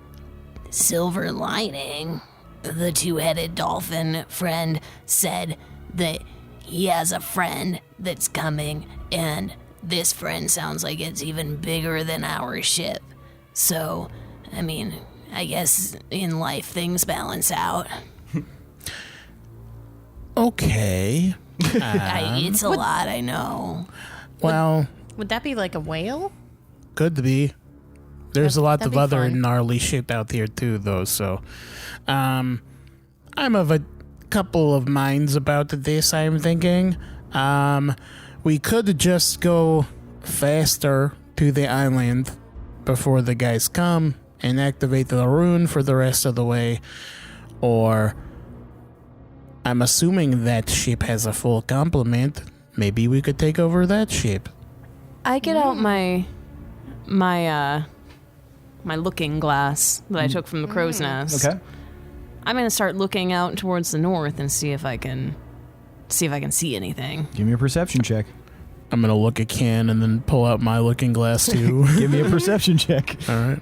[SPEAKER 4] silver lining, the two-headed dolphin friend said that he has a friend that's coming, and this friend sounds like it's even bigger than our ship. So, I mean, I guess in life things balance out.
[SPEAKER 1] Okay.
[SPEAKER 4] It's a lot, I know.
[SPEAKER 1] Well,
[SPEAKER 6] Would that be like a whale?
[SPEAKER 1] could be. There's a lot
[SPEAKER 6] that'd
[SPEAKER 1] of
[SPEAKER 6] be
[SPEAKER 1] other
[SPEAKER 6] fun.
[SPEAKER 1] gnarly shit out here too, though. So, I'm of a couple of minds about this. I'm thinking, we could just go faster to the island before the guys come and activate the rune for the rest of the way, or I'm assuming that ship has a full complement. Maybe we could take over that ship.
[SPEAKER 8] I get out my looking glass that I took from the crow's nest.
[SPEAKER 3] Okay.
[SPEAKER 8] I'm gonna start looking out towards the north and see if I can see anything.
[SPEAKER 3] Give me a perception check.
[SPEAKER 1] I'm gonna look at Ken and then pull out my looking glass too.
[SPEAKER 3] Give me a perception check.
[SPEAKER 1] All right.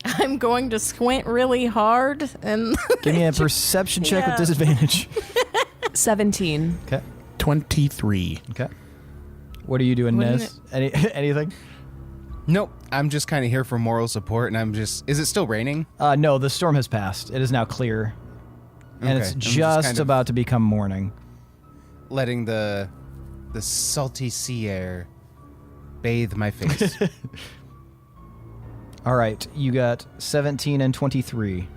[SPEAKER 6] I'm going to squint really hard and
[SPEAKER 3] Give me a perception check with
[SPEAKER 6] Yeah.
[SPEAKER 3] disadvantage.
[SPEAKER 8] 17.
[SPEAKER 3] Okay.
[SPEAKER 1] 23.
[SPEAKER 3] Okay. What are you doing,
[SPEAKER 6] Wouldn't
[SPEAKER 3] Nez? Anything?
[SPEAKER 5] Nope. I'm just kind of here for moral support, and is it still raining?
[SPEAKER 3] No, the storm has passed. It is now clear. And
[SPEAKER 5] Okay.
[SPEAKER 3] it's
[SPEAKER 5] I'm
[SPEAKER 3] just
[SPEAKER 5] kind of
[SPEAKER 3] about to become morning.
[SPEAKER 5] letting the salty sea air bathe my face.
[SPEAKER 3] All right, you got 17 and 23.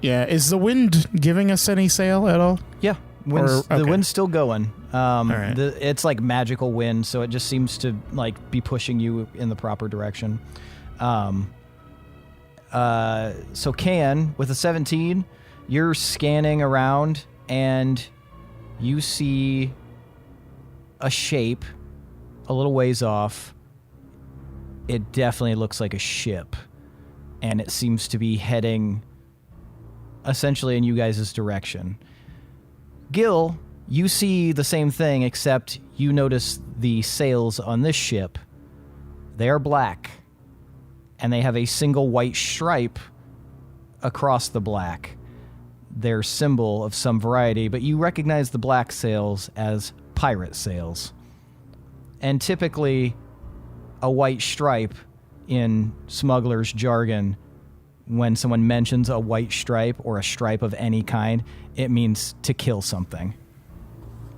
[SPEAKER 1] Yeah, is the wind giving us any sail at all?
[SPEAKER 3] Yeah, the
[SPEAKER 1] okay.
[SPEAKER 3] wind's still going.
[SPEAKER 1] right.
[SPEAKER 3] It's like magical wind, so it just seems to like be pushing you in the proper direction. So Can, with a 17, you're scanning around and you see a shape a little ways off it definitely looks like a ship, and it seems to be heading essentially in you guys' direction. Gil, you see the same thing, except you notice the sails on this ship. They are black, and they have a single white stripe across the black. Their symbol of some variety, but you recognize the black sails as pirate sails. And typically, a white stripe in smuggler's jargon, when someone mentions a white stripe or a stripe of any kind, it means to kill something.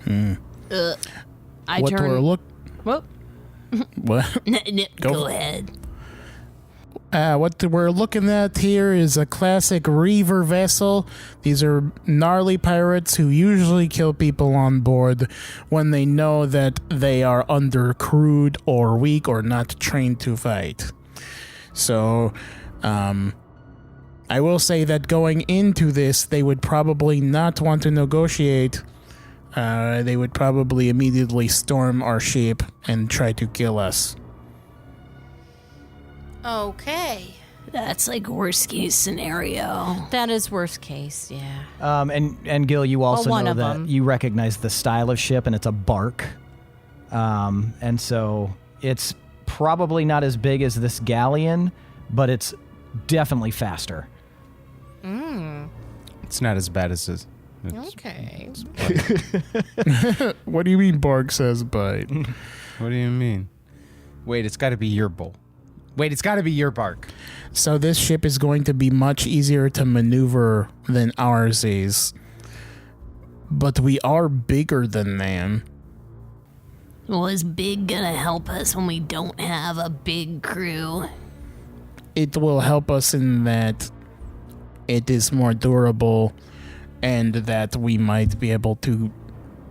[SPEAKER 8] I
[SPEAKER 1] What
[SPEAKER 8] turn.
[SPEAKER 1] we're look?
[SPEAKER 8] Whoop.
[SPEAKER 1] What?
[SPEAKER 4] Go ahead.
[SPEAKER 1] What we're looking at here is a classic reaver vessel. These are gnarly pirates who usually kill people on board when they know that they are undercrewed or weak or not trained to fight. So, I will say that going into this, they would probably not want to negotiate. They would probably immediately storm our ship and try to kill us.
[SPEAKER 6] Okay.
[SPEAKER 4] That's like worst case scenario.
[SPEAKER 6] That is worst case, yeah.
[SPEAKER 3] And Gil, you also
[SPEAKER 6] one
[SPEAKER 3] know
[SPEAKER 6] of
[SPEAKER 3] that
[SPEAKER 6] them.
[SPEAKER 3] you recognize the style of ship, and it's a bark. And so it's probably not as big as this galleon, but it's definitely faster.
[SPEAKER 5] It's not as bad as this.
[SPEAKER 6] Okay.
[SPEAKER 1] What do you mean Borg says bite?
[SPEAKER 5] What do you mean? Wait, it's got to be your bull. Wait, it's got to be your bark.
[SPEAKER 1] So this ship is going to be much easier to maneuver than ours is. But we are bigger than them.
[SPEAKER 4] Well, is big gonna help us when we don't have a big crew?
[SPEAKER 1] It will help us in that it is more durable and that we might be able to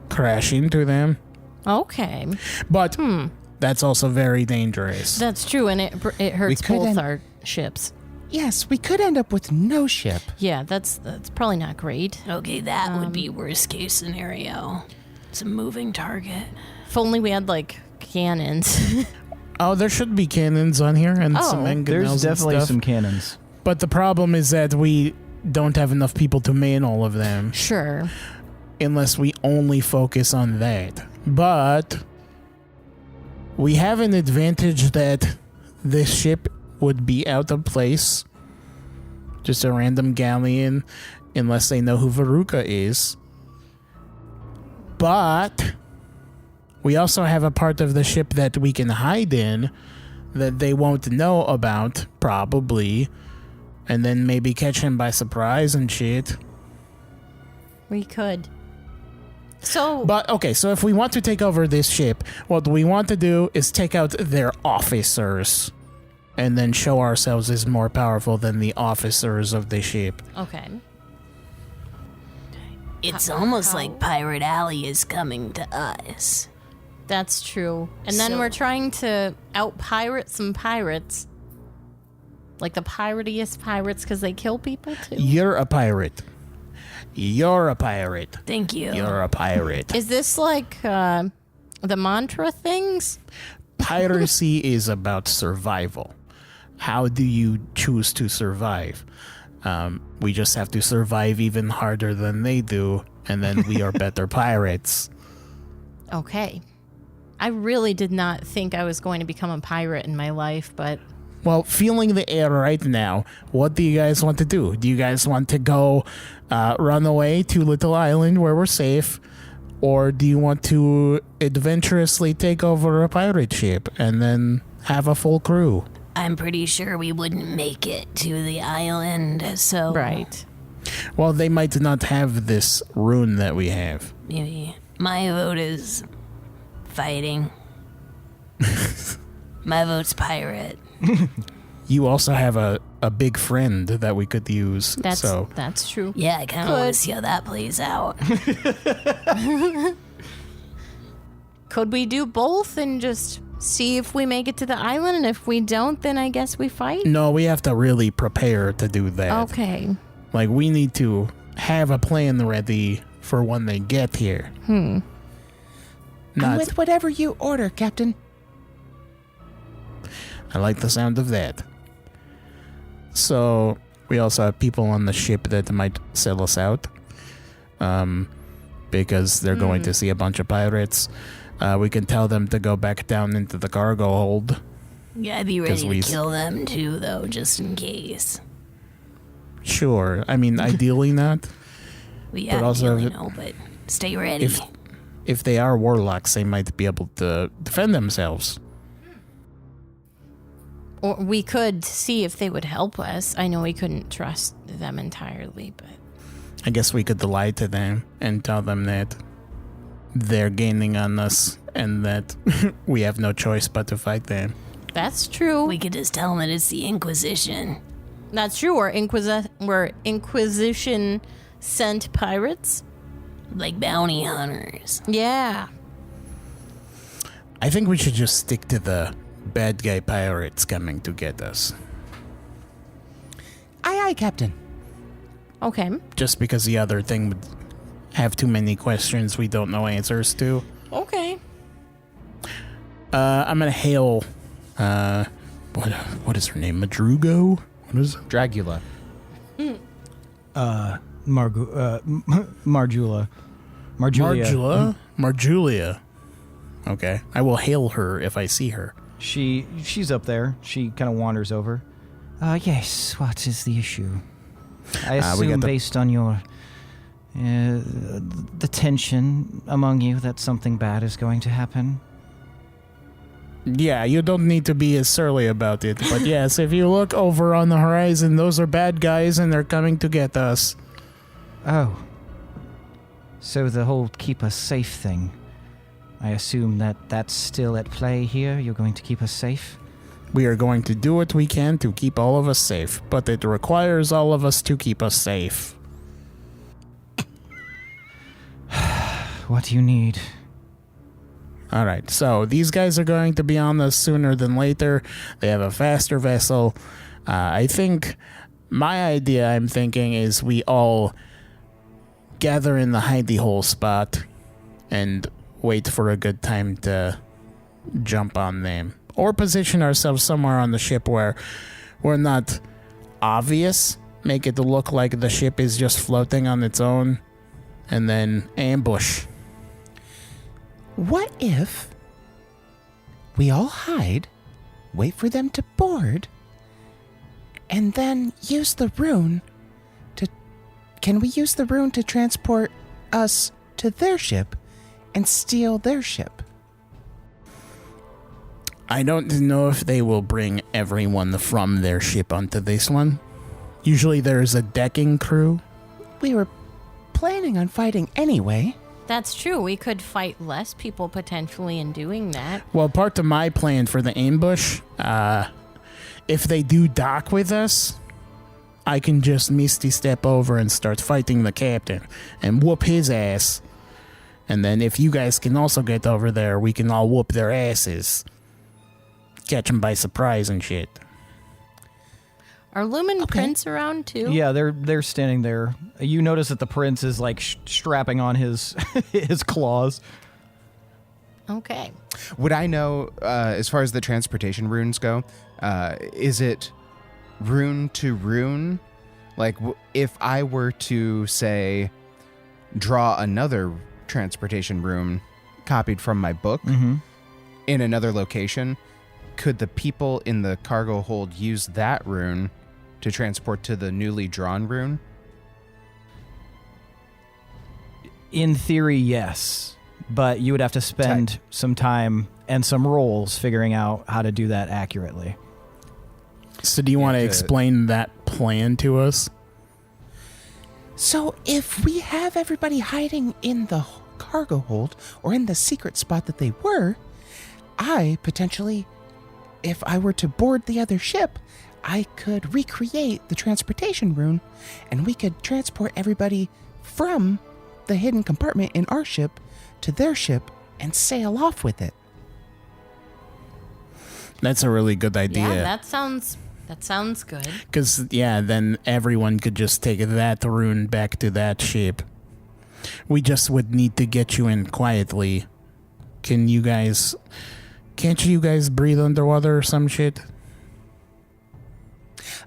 [SPEAKER 1] crash into them.
[SPEAKER 6] Okay.
[SPEAKER 1] But that's also very dangerous.
[SPEAKER 6] That's true, and it hurts
[SPEAKER 7] could
[SPEAKER 6] both
[SPEAKER 7] end-
[SPEAKER 6] our ships.
[SPEAKER 7] Yes, we could end up with no ship.
[SPEAKER 6] Yeah, that's probably not great.
[SPEAKER 4] Okay, that would be worst case scenario. It's a moving target.
[SPEAKER 6] If only we had, like, cannons.
[SPEAKER 1] Oh, there should be cannons on here and
[SPEAKER 6] Oh,
[SPEAKER 1] some mangonels
[SPEAKER 3] There's
[SPEAKER 1] and
[SPEAKER 3] definitely
[SPEAKER 1] stuff.
[SPEAKER 3] some cannons.
[SPEAKER 1] But the problem is that we don't have enough people to man all of them
[SPEAKER 6] Sure.
[SPEAKER 1] unless we only focus on that. But we have an advantage that this ship would be out of place. Just a random galleon, unless they know who Veruca is. But we also have a part of the ship that we can hide in that they won't know about, probably. And then maybe catch him by surprise and shit.
[SPEAKER 6] We could. So,
[SPEAKER 1] But, okay, so if we want to take over this ship, what we want to do is take out their officers. And then show ourselves as more powerful than the officers of the ship.
[SPEAKER 6] okay.
[SPEAKER 4] It's almost like Pirate Alley is coming to us.
[SPEAKER 6] That's true. And then
[SPEAKER 4] So-
[SPEAKER 6] we're trying to out-pirate some pirates. Like the piratiest pirates because they kill people, too.
[SPEAKER 1] You're a pirate. You're a pirate.
[SPEAKER 4] Thank you.
[SPEAKER 1] You're a pirate.
[SPEAKER 6] Is this like the mantra things?
[SPEAKER 1] Piracy is about survival. How do you choose to survive? We just have to survive even harder than they do, and then we are better pirates.
[SPEAKER 6] Okay. I really did not think I was going to become a pirate in my life, but
[SPEAKER 1] Well, feeling the air right now, what do you guys want to do? Do you guys want to go run away to Little Island where we're safe? Or do you want to adventurously take over a pirate ship and then have a full crew?
[SPEAKER 4] I'm pretty sure we wouldn't make it to the island, so...
[SPEAKER 6] right.
[SPEAKER 1] Well, they might not have this rune that we have.
[SPEAKER 4] Maybe. My vote is fighting. My vote's pirate.
[SPEAKER 1] You also have a big friend that we could use.
[SPEAKER 6] That's true.
[SPEAKER 4] Yeah, I kind of want to see how that plays out.
[SPEAKER 6] Could we do both and just see if we make it to the island? And if we don't, then I guess we fight?
[SPEAKER 1] No, we have to really prepare to do that.
[SPEAKER 6] Okay.
[SPEAKER 1] Like, we need to have a plan ready for when they get here.
[SPEAKER 7] I'm
[SPEAKER 1] Not,
[SPEAKER 7] with whatever you order, Captain.
[SPEAKER 1] I like the sound of that. So we also have people on the ship that might sell us out. Because they're going to see a bunch of pirates. We can tell them to go back down into the cargo hold.
[SPEAKER 4] Yeah, I'd be ready to kill them too, though, just in case.
[SPEAKER 1] Sure. I mean, ideally not.
[SPEAKER 4] Well, yeah,
[SPEAKER 1] but also,
[SPEAKER 4] ideally no, but stay ready.
[SPEAKER 1] If they are warlocks, they might be able to defend themselves.
[SPEAKER 6] Or we could see if they would help us. I know we couldn't trust them entirely, but...
[SPEAKER 1] I guess we could lie to them and tell them that they're gaining on us and that we have no choice but to fight them.
[SPEAKER 6] That's true.
[SPEAKER 4] We could just tell them that it's the Inquisition.
[SPEAKER 6] That's true. We're Inquisition sent pirates.
[SPEAKER 4] Like bounty hunters.
[SPEAKER 6] Yeah.
[SPEAKER 1] I think we should just stick to the bad guy pirates coming to get us.
[SPEAKER 7] Aye, aye, Captain.
[SPEAKER 6] Okay.
[SPEAKER 1] Just because the other thing would have too many questions we don't know answers to.
[SPEAKER 6] Okay.
[SPEAKER 1] I'm gonna hail, what is her name? Madrugo? What is it?
[SPEAKER 5] Dragula.
[SPEAKER 3] Marjula.
[SPEAKER 1] Marjulia. Okay. I will hail her if I see her.
[SPEAKER 3] She's up there. She kind of wanders over. Yes, what is the issue? I assume based on your the tension among you that something bad is going to happen.
[SPEAKER 1] Yeah, you don't need to be as surly about it, but yes, if you look over on the horizon, those are bad guys and they're coming to get us.
[SPEAKER 3] Oh. So the whole keep us safe thing. I assume that's still at play here? You're going to keep us safe?
[SPEAKER 1] We are going to do what we can to keep all of us safe, but it requires all of us to keep us safe.
[SPEAKER 3] What do you need?
[SPEAKER 1] Alright, so these guys are going to be on us sooner than later. They have a faster vessel. I think my idea, I'm thinking, is we all gather in the hidey hole spot and wait for a good time to jump on them. Or position ourselves somewhere on the ship where we're not obvious. Make it look like the ship is just floating on its own. And then ambush.
[SPEAKER 7] What if we all hide, wait for them to board, and then use the rune to... Can we use the rune to transport us to their ship and steal their ship?
[SPEAKER 1] I don't know if they will bring everyone from their ship onto this one. Usually there's a decking crew.
[SPEAKER 7] We were planning on fighting anyway.
[SPEAKER 6] That's true. We could fight less people potentially in doing that.
[SPEAKER 1] Well, part of my plan for the ambush, if they do dock with us, I can just misty step over and start fighting the captain and whoop his ass. And then if you guys can also get over there, we can all whoop their asses. Catch them by surprise and shit.
[SPEAKER 6] Are Lumen Prince around too?
[SPEAKER 3] Yeah, they're standing there. You notice that the prince is like strapping on his his claws.
[SPEAKER 6] Okay.
[SPEAKER 5] Would I know, as far as the transportation runes go, is it rune to rune? Like, if I were to, say, draw another transportation rune copied from my book in another location, could the people in the cargo hold use that rune to transport to the newly drawn rune?
[SPEAKER 3] In theory, yes. But you would have to spend some time and some rolls figuring out how to do that accurately.
[SPEAKER 1] So do you want to explain that plan to us?
[SPEAKER 7] So if we have everybody hiding in the cargo hold or in the secret spot that they were, I potentially, if I were to board the other ship, I could recreate the transportation rune and we could transport everybody from the hidden compartment in our ship to their ship and sail off with it.
[SPEAKER 1] That's a really good idea.
[SPEAKER 6] Yeah, that sounds good.
[SPEAKER 1] Because, yeah, then everyone could just take that rune back to that ship. We just would need to get you in quietly. Can't you guys breathe underwater or some shit?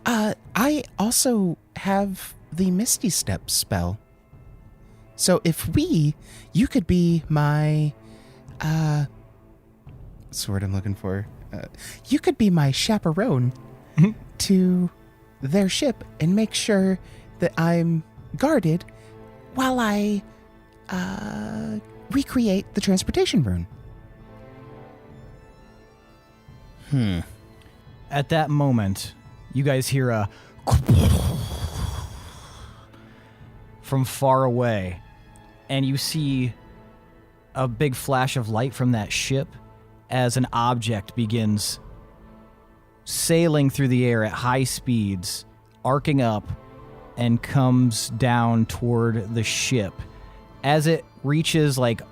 [SPEAKER 7] I also have the Misty Step spell. So if you could be my, what's the word I'm looking for? You could be my chaperone to their ship and make sure that I'm guarded while I recreate the transportation rune.
[SPEAKER 3] At that moment, you guys hear a from far away, and you see a big flash of light from that ship as an object begins sailing through the air at high speeds, arcing up, and comes down toward the ship. As it reaches like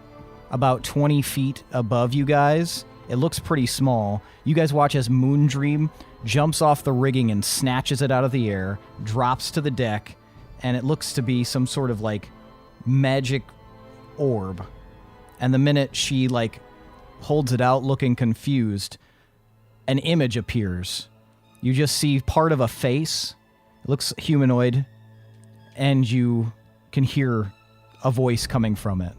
[SPEAKER 3] about 20 feet above you guys, it looks pretty small. You guys watch as Moondream jumps off the rigging and snatches it out of the air, drops to the deck, and it looks to be some sort of like magic orb. And the minute she like holds it out looking confused, an image appears. You just see part of a face. It looks humanoid, and you can hear a voice coming from it.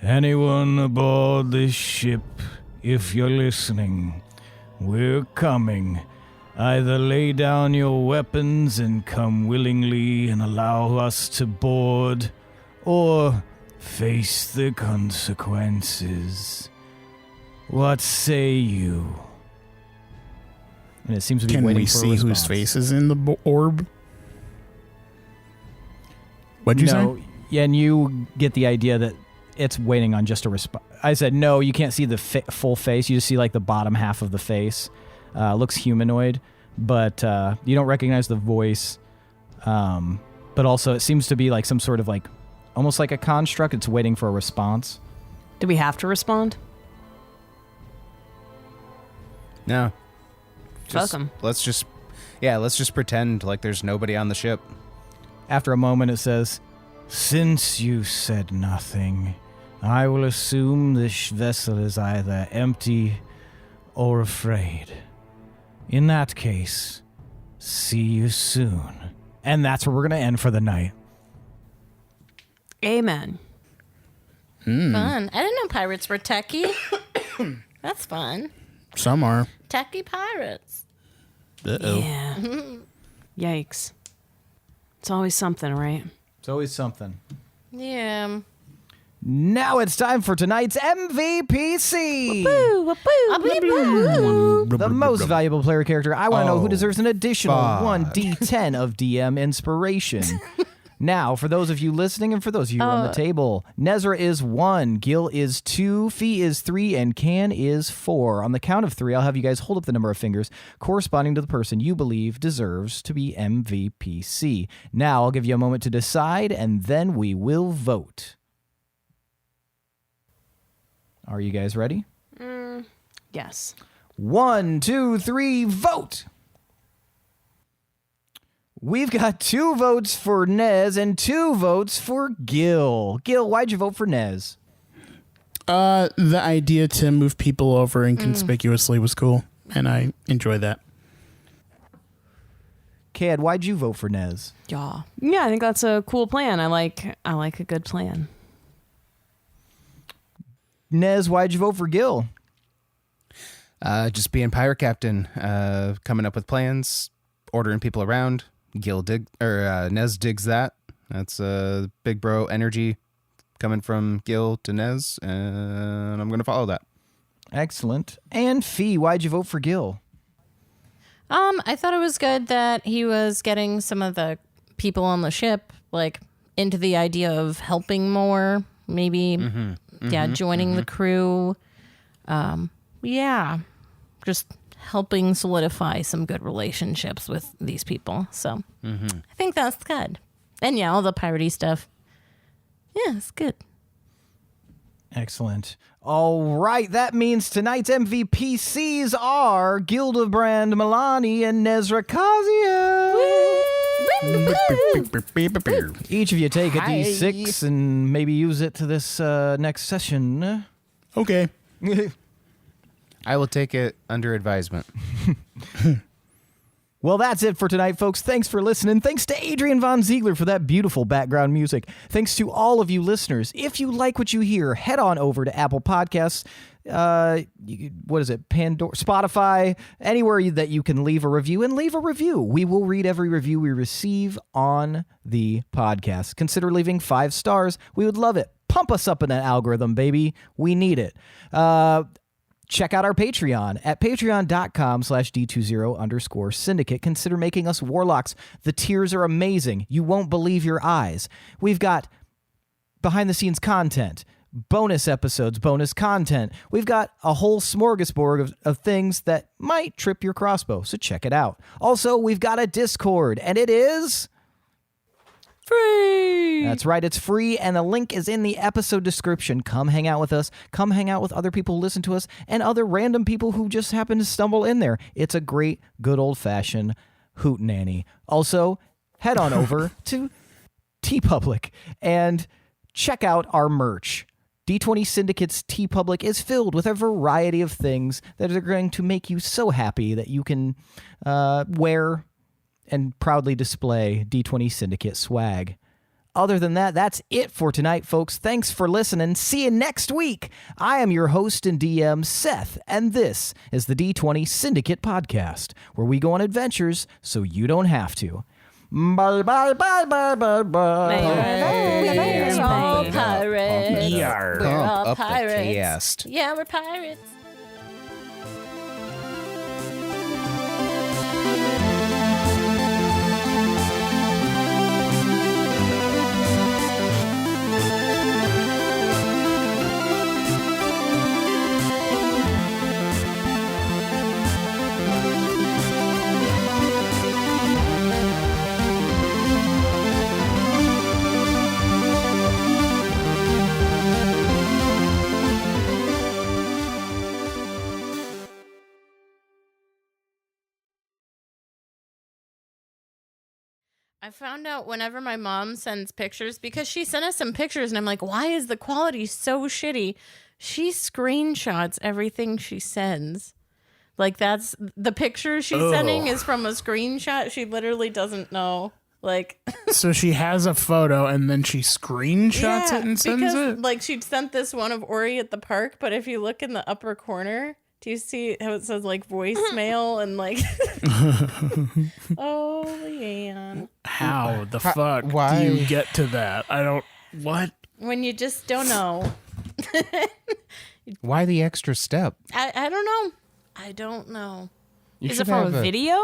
[SPEAKER 9] Anyone aboard this ship, if you're listening, we're coming. Either lay down your weapons and come willingly and allow us to board, or face the consequences. What say you?
[SPEAKER 3] And it seems to be
[SPEAKER 1] Can
[SPEAKER 3] waiting
[SPEAKER 1] we
[SPEAKER 3] for a
[SPEAKER 1] see
[SPEAKER 3] response.
[SPEAKER 1] whose face is in the orb? What'd you
[SPEAKER 3] No,
[SPEAKER 1] say?
[SPEAKER 3] yeah, and you get the idea that it's waiting on just a response. I said, no, you can't see the full face. You just see like the bottom half of the face. Looks humanoid, but you don't recognize the voice. But also it seems to be like some sort of like, almost like a construct. It's waiting for a response.
[SPEAKER 8] Do we have to respond?
[SPEAKER 5] No.
[SPEAKER 8] Fuck 'em.
[SPEAKER 5] Let's just pretend like there's nobody on the ship.
[SPEAKER 3] After a moment, it says,
[SPEAKER 9] Since you said nothing, I will assume this vessel is either empty or afraid. In that case, see you soon.
[SPEAKER 3] and that's where we're going to end for the night.
[SPEAKER 8] Amen.
[SPEAKER 6] Fun. I didn't know pirates were techie. That's fun.
[SPEAKER 1] Some are.
[SPEAKER 6] Techie pirates.
[SPEAKER 1] Uh-oh.
[SPEAKER 8] Yeah. Yikes. It's always something, right?
[SPEAKER 3] It's always something.
[SPEAKER 6] Yeah.
[SPEAKER 3] Now it's time for tonight's MVPC. The most valuable player character. I want to know who deserves an additional 1d10 of DM inspiration. Now, for those of you listening and for those of you on the table, Nezrah is 1, Gil is 2, Fee is 3, and Can is 4. On the count of 3, I'll have you guys hold up the number of fingers corresponding to the person you believe deserves to be MVPC. Now, I'll give you a moment to decide, and then we will vote. Are you guys ready?
[SPEAKER 8] Yes.
[SPEAKER 3] 1, 2, 3, vote! We've got 2 votes for Nez and 2 votes for Gil. Gil, why'd you vote for Nez?
[SPEAKER 1] The idea to move people over inconspicuously was cool, and I enjoy that.
[SPEAKER 3] Cad, why'd you vote for Nez?
[SPEAKER 8] Yeah, I think that's a cool plan. I like a good plan.
[SPEAKER 3] Nez, why'd you vote for Gil?
[SPEAKER 5] Just being pirate captain, coming up with plans, ordering people around. Nez digs that. That's big bro energy coming from Gil to Nez, and I'm going to follow that.
[SPEAKER 3] Excellent. And Fee, why'd you vote for Gil?
[SPEAKER 6] I thought it was good that he was getting some of the people on the ship, like, into the idea of helping more, maybe, joining the crew. Just helping solidify some good relationships with these people. So I think that's good. And yeah, all the piratey stuff. Yeah, it's good.
[SPEAKER 3] Excellent. All right, that means tonight's MVPCs are Gildebrand, Molani, and Nezrah Kaziel. Each of you take a D6 and maybe use it to this next session.
[SPEAKER 1] Okay.
[SPEAKER 5] I will take it under advisement.
[SPEAKER 3] Well, that's it for tonight, folks. Thanks for listening. Thanks to Adrian Von Ziegler for that beautiful background music. Thanks to all of you listeners. If you like what you hear, head on over to Apple Podcasts. What is it? Pandora, Spotify, anywhere that you can leave a review, and leave a review. We will read every review we receive on the podcast. Consider leaving 5 stars. We would love it. Pump us up in that algorithm, baby. We need it. Check out our Patreon at patreon.com/D20_syndicate. Consider making us warlocks. The tiers are amazing. You won't believe your eyes. We've got behind the scenes content, bonus episodes, bonus content. We've got a whole smorgasbord of things that might trip your crossbow, so check it out. Also, we've got a Discord, and it is
[SPEAKER 8] free.
[SPEAKER 3] That's right, it's free, and the link is in the episode description. Come hang out with us. Come hang out with other people who listen to us and other random people who just happen to stumble in there. It's a great, good old-fashioned hootenanny. Also, head on over to TeePublic and check out our merch. D20 Syndicate's TeePublic is filled with a variety of things that are going to make you so happy that you can wear and proudly display D20 Syndicate swag. Other than that, that's it for tonight, folks. Thanks for listening. See you next week. I am your host and DM, Seth, and this is the D20 Syndicate podcast, where we go on adventures so you don't have to. Bye, bye, bye, bye, bye, bye.
[SPEAKER 6] We're all pirates.
[SPEAKER 5] Yarr.
[SPEAKER 6] We're all
[SPEAKER 5] Up the
[SPEAKER 6] pirates.
[SPEAKER 5] cast.
[SPEAKER 6] Yeah, we're pirates. I found out whenever my mom sends pictures, because she sent us some pictures, and I'm like, why is the quality so shitty? She screenshots everything she sends. Like, that's the picture she's sending is from a screenshot. She literally doesn't know. Like,
[SPEAKER 1] So she has a photo and then she screenshots it and sends
[SPEAKER 6] because,
[SPEAKER 1] it?
[SPEAKER 6] like, she sent this one of Ori at the park, but if you look in the upper corner, do you see how it says, like, voicemail and, like... Oh, yeah.
[SPEAKER 1] How the fuck
[SPEAKER 5] why?
[SPEAKER 1] do you get to that? I don't... What?
[SPEAKER 6] When you just don't know.
[SPEAKER 5] Why the extra step?
[SPEAKER 6] I don't know. I don't know.
[SPEAKER 5] You
[SPEAKER 8] Is
[SPEAKER 5] should
[SPEAKER 8] it from
[SPEAKER 5] have
[SPEAKER 8] a video?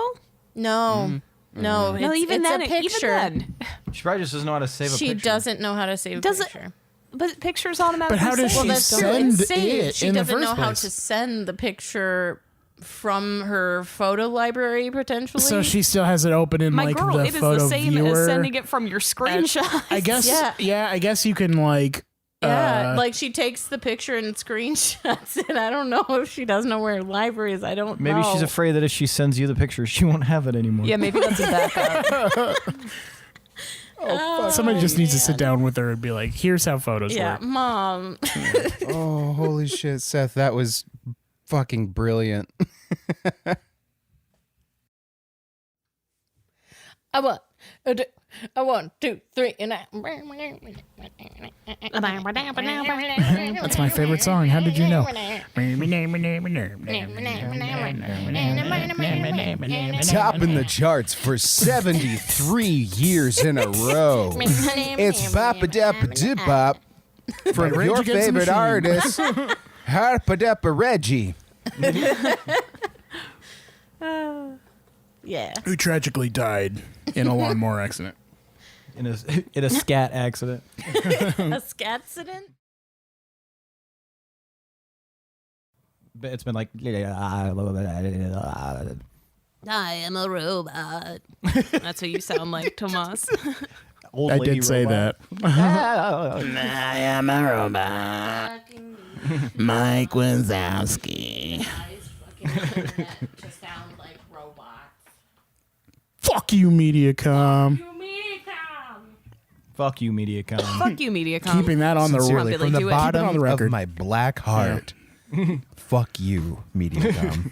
[SPEAKER 6] No. No,
[SPEAKER 8] No, even
[SPEAKER 6] it's
[SPEAKER 8] then.
[SPEAKER 6] a picture.
[SPEAKER 8] Even then.
[SPEAKER 3] She probably just doesn't know how to save a
[SPEAKER 6] She
[SPEAKER 3] picture.
[SPEAKER 6] doesn't know how to save a
[SPEAKER 8] Does it-
[SPEAKER 6] picture.
[SPEAKER 8] But pictures automatically.
[SPEAKER 1] But how does
[SPEAKER 8] save.
[SPEAKER 1] she
[SPEAKER 6] That's true.
[SPEAKER 1] send
[SPEAKER 6] It's saved.
[SPEAKER 1] it
[SPEAKER 6] She
[SPEAKER 1] in the
[SPEAKER 6] doesn't
[SPEAKER 1] first
[SPEAKER 6] know how
[SPEAKER 1] place?
[SPEAKER 6] to send the picture from her photo library, potentially.
[SPEAKER 1] So she still has it open in
[SPEAKER 8] My
[SPEAKER 1] like
[SPEAKER 8] girl,
[SPEAKER 1] the
[SPEAKER 8] it is
[SPEAKER 1] photo
[SPEAKER 8] the same
[SPEAKER 1] viewer.
[SPEAKER 8] as sending it from your screenshot.
[SPEAKER 1] I guess.
[SPEAKER 6] Yeah.
[SPEAKER 1] Yeah. I guess you can like.
[SPEAKER 6] Yeah, like she takes the picture and screenshots it. I don't know if she doesn't know where her library is. I don't know.
[SPEAKER 3] Maybe she's afraid that if she sends you the picture, she won't have it anymore.
[SPEAKER 8] Yeah, maybe that's a backup.
[SPEAKER 1] Somebody just needs to sit down with her and be like, "Here's how photos
[SPEAKER 6] Yeah,
[SPEAKER 1] work."
[SPEAKER 6] Mom.
[SPEAKER 5] Oh, holy shit, Seth. That was fucking brilliant.
[SPEAKER 6] I want. I 1, 2, 3, and
[SPEAKER 1] That's my favorite song. How did you know?
[SPEAKER 5] Topping the charts for 73 years in a row. It's Boppa Dappa Dip Bop from
[SPEAKER 1] Rage
[SPEAKER 5] your
[SPEAKER 1] Against the
[SPEAKER 5] favorite
[SPEAKER 1] Machine.
[SPEAKER 5] artist, Harpa Dappa Reggie.
[SPEAKER 6] yeah.
[SPEAKER 1] Who tragically died in a lawnmower accident.
[SPEAKER 3] In a scat accident.
[SPEAKER 6] A scatcident?
[SPEAKER 3] It's been like.
[SPEAKER 6] I am a robot.
[SPEAKER 8] That's what you sound like, Tomas.
[SPEAKER 3] Old
[SPEAKER 1] I
[SPEAKER 3] lady
[SPEAKER 1] did say
[SPEAKER 3] robot.
[SPEAKER 1] that. I am a robot. Mike Wazowski.
[SPEAKER 6] To sound like robots.
[SPEAKER 1] Fuck you, Mediacom.
[SPEAKER 3] Fuck you, Mediacom.
[SPEAKER 8] Fuck you, Mediacom.
[SPEAKER 1] Keeping that on the
[SPEAKER 5] Sincerely,
[SPEAKER 8] Billy,
[SPEAKER 5] from the
[SPEAKER 8] do it.
[SPEAKER 5] bottom
[SPEAKER 1] Keep it on the
[SPEAKER 5] of
[SPEAKER 1] record.
[SPEAKER 5] my black heart. Fuck you, medium dom.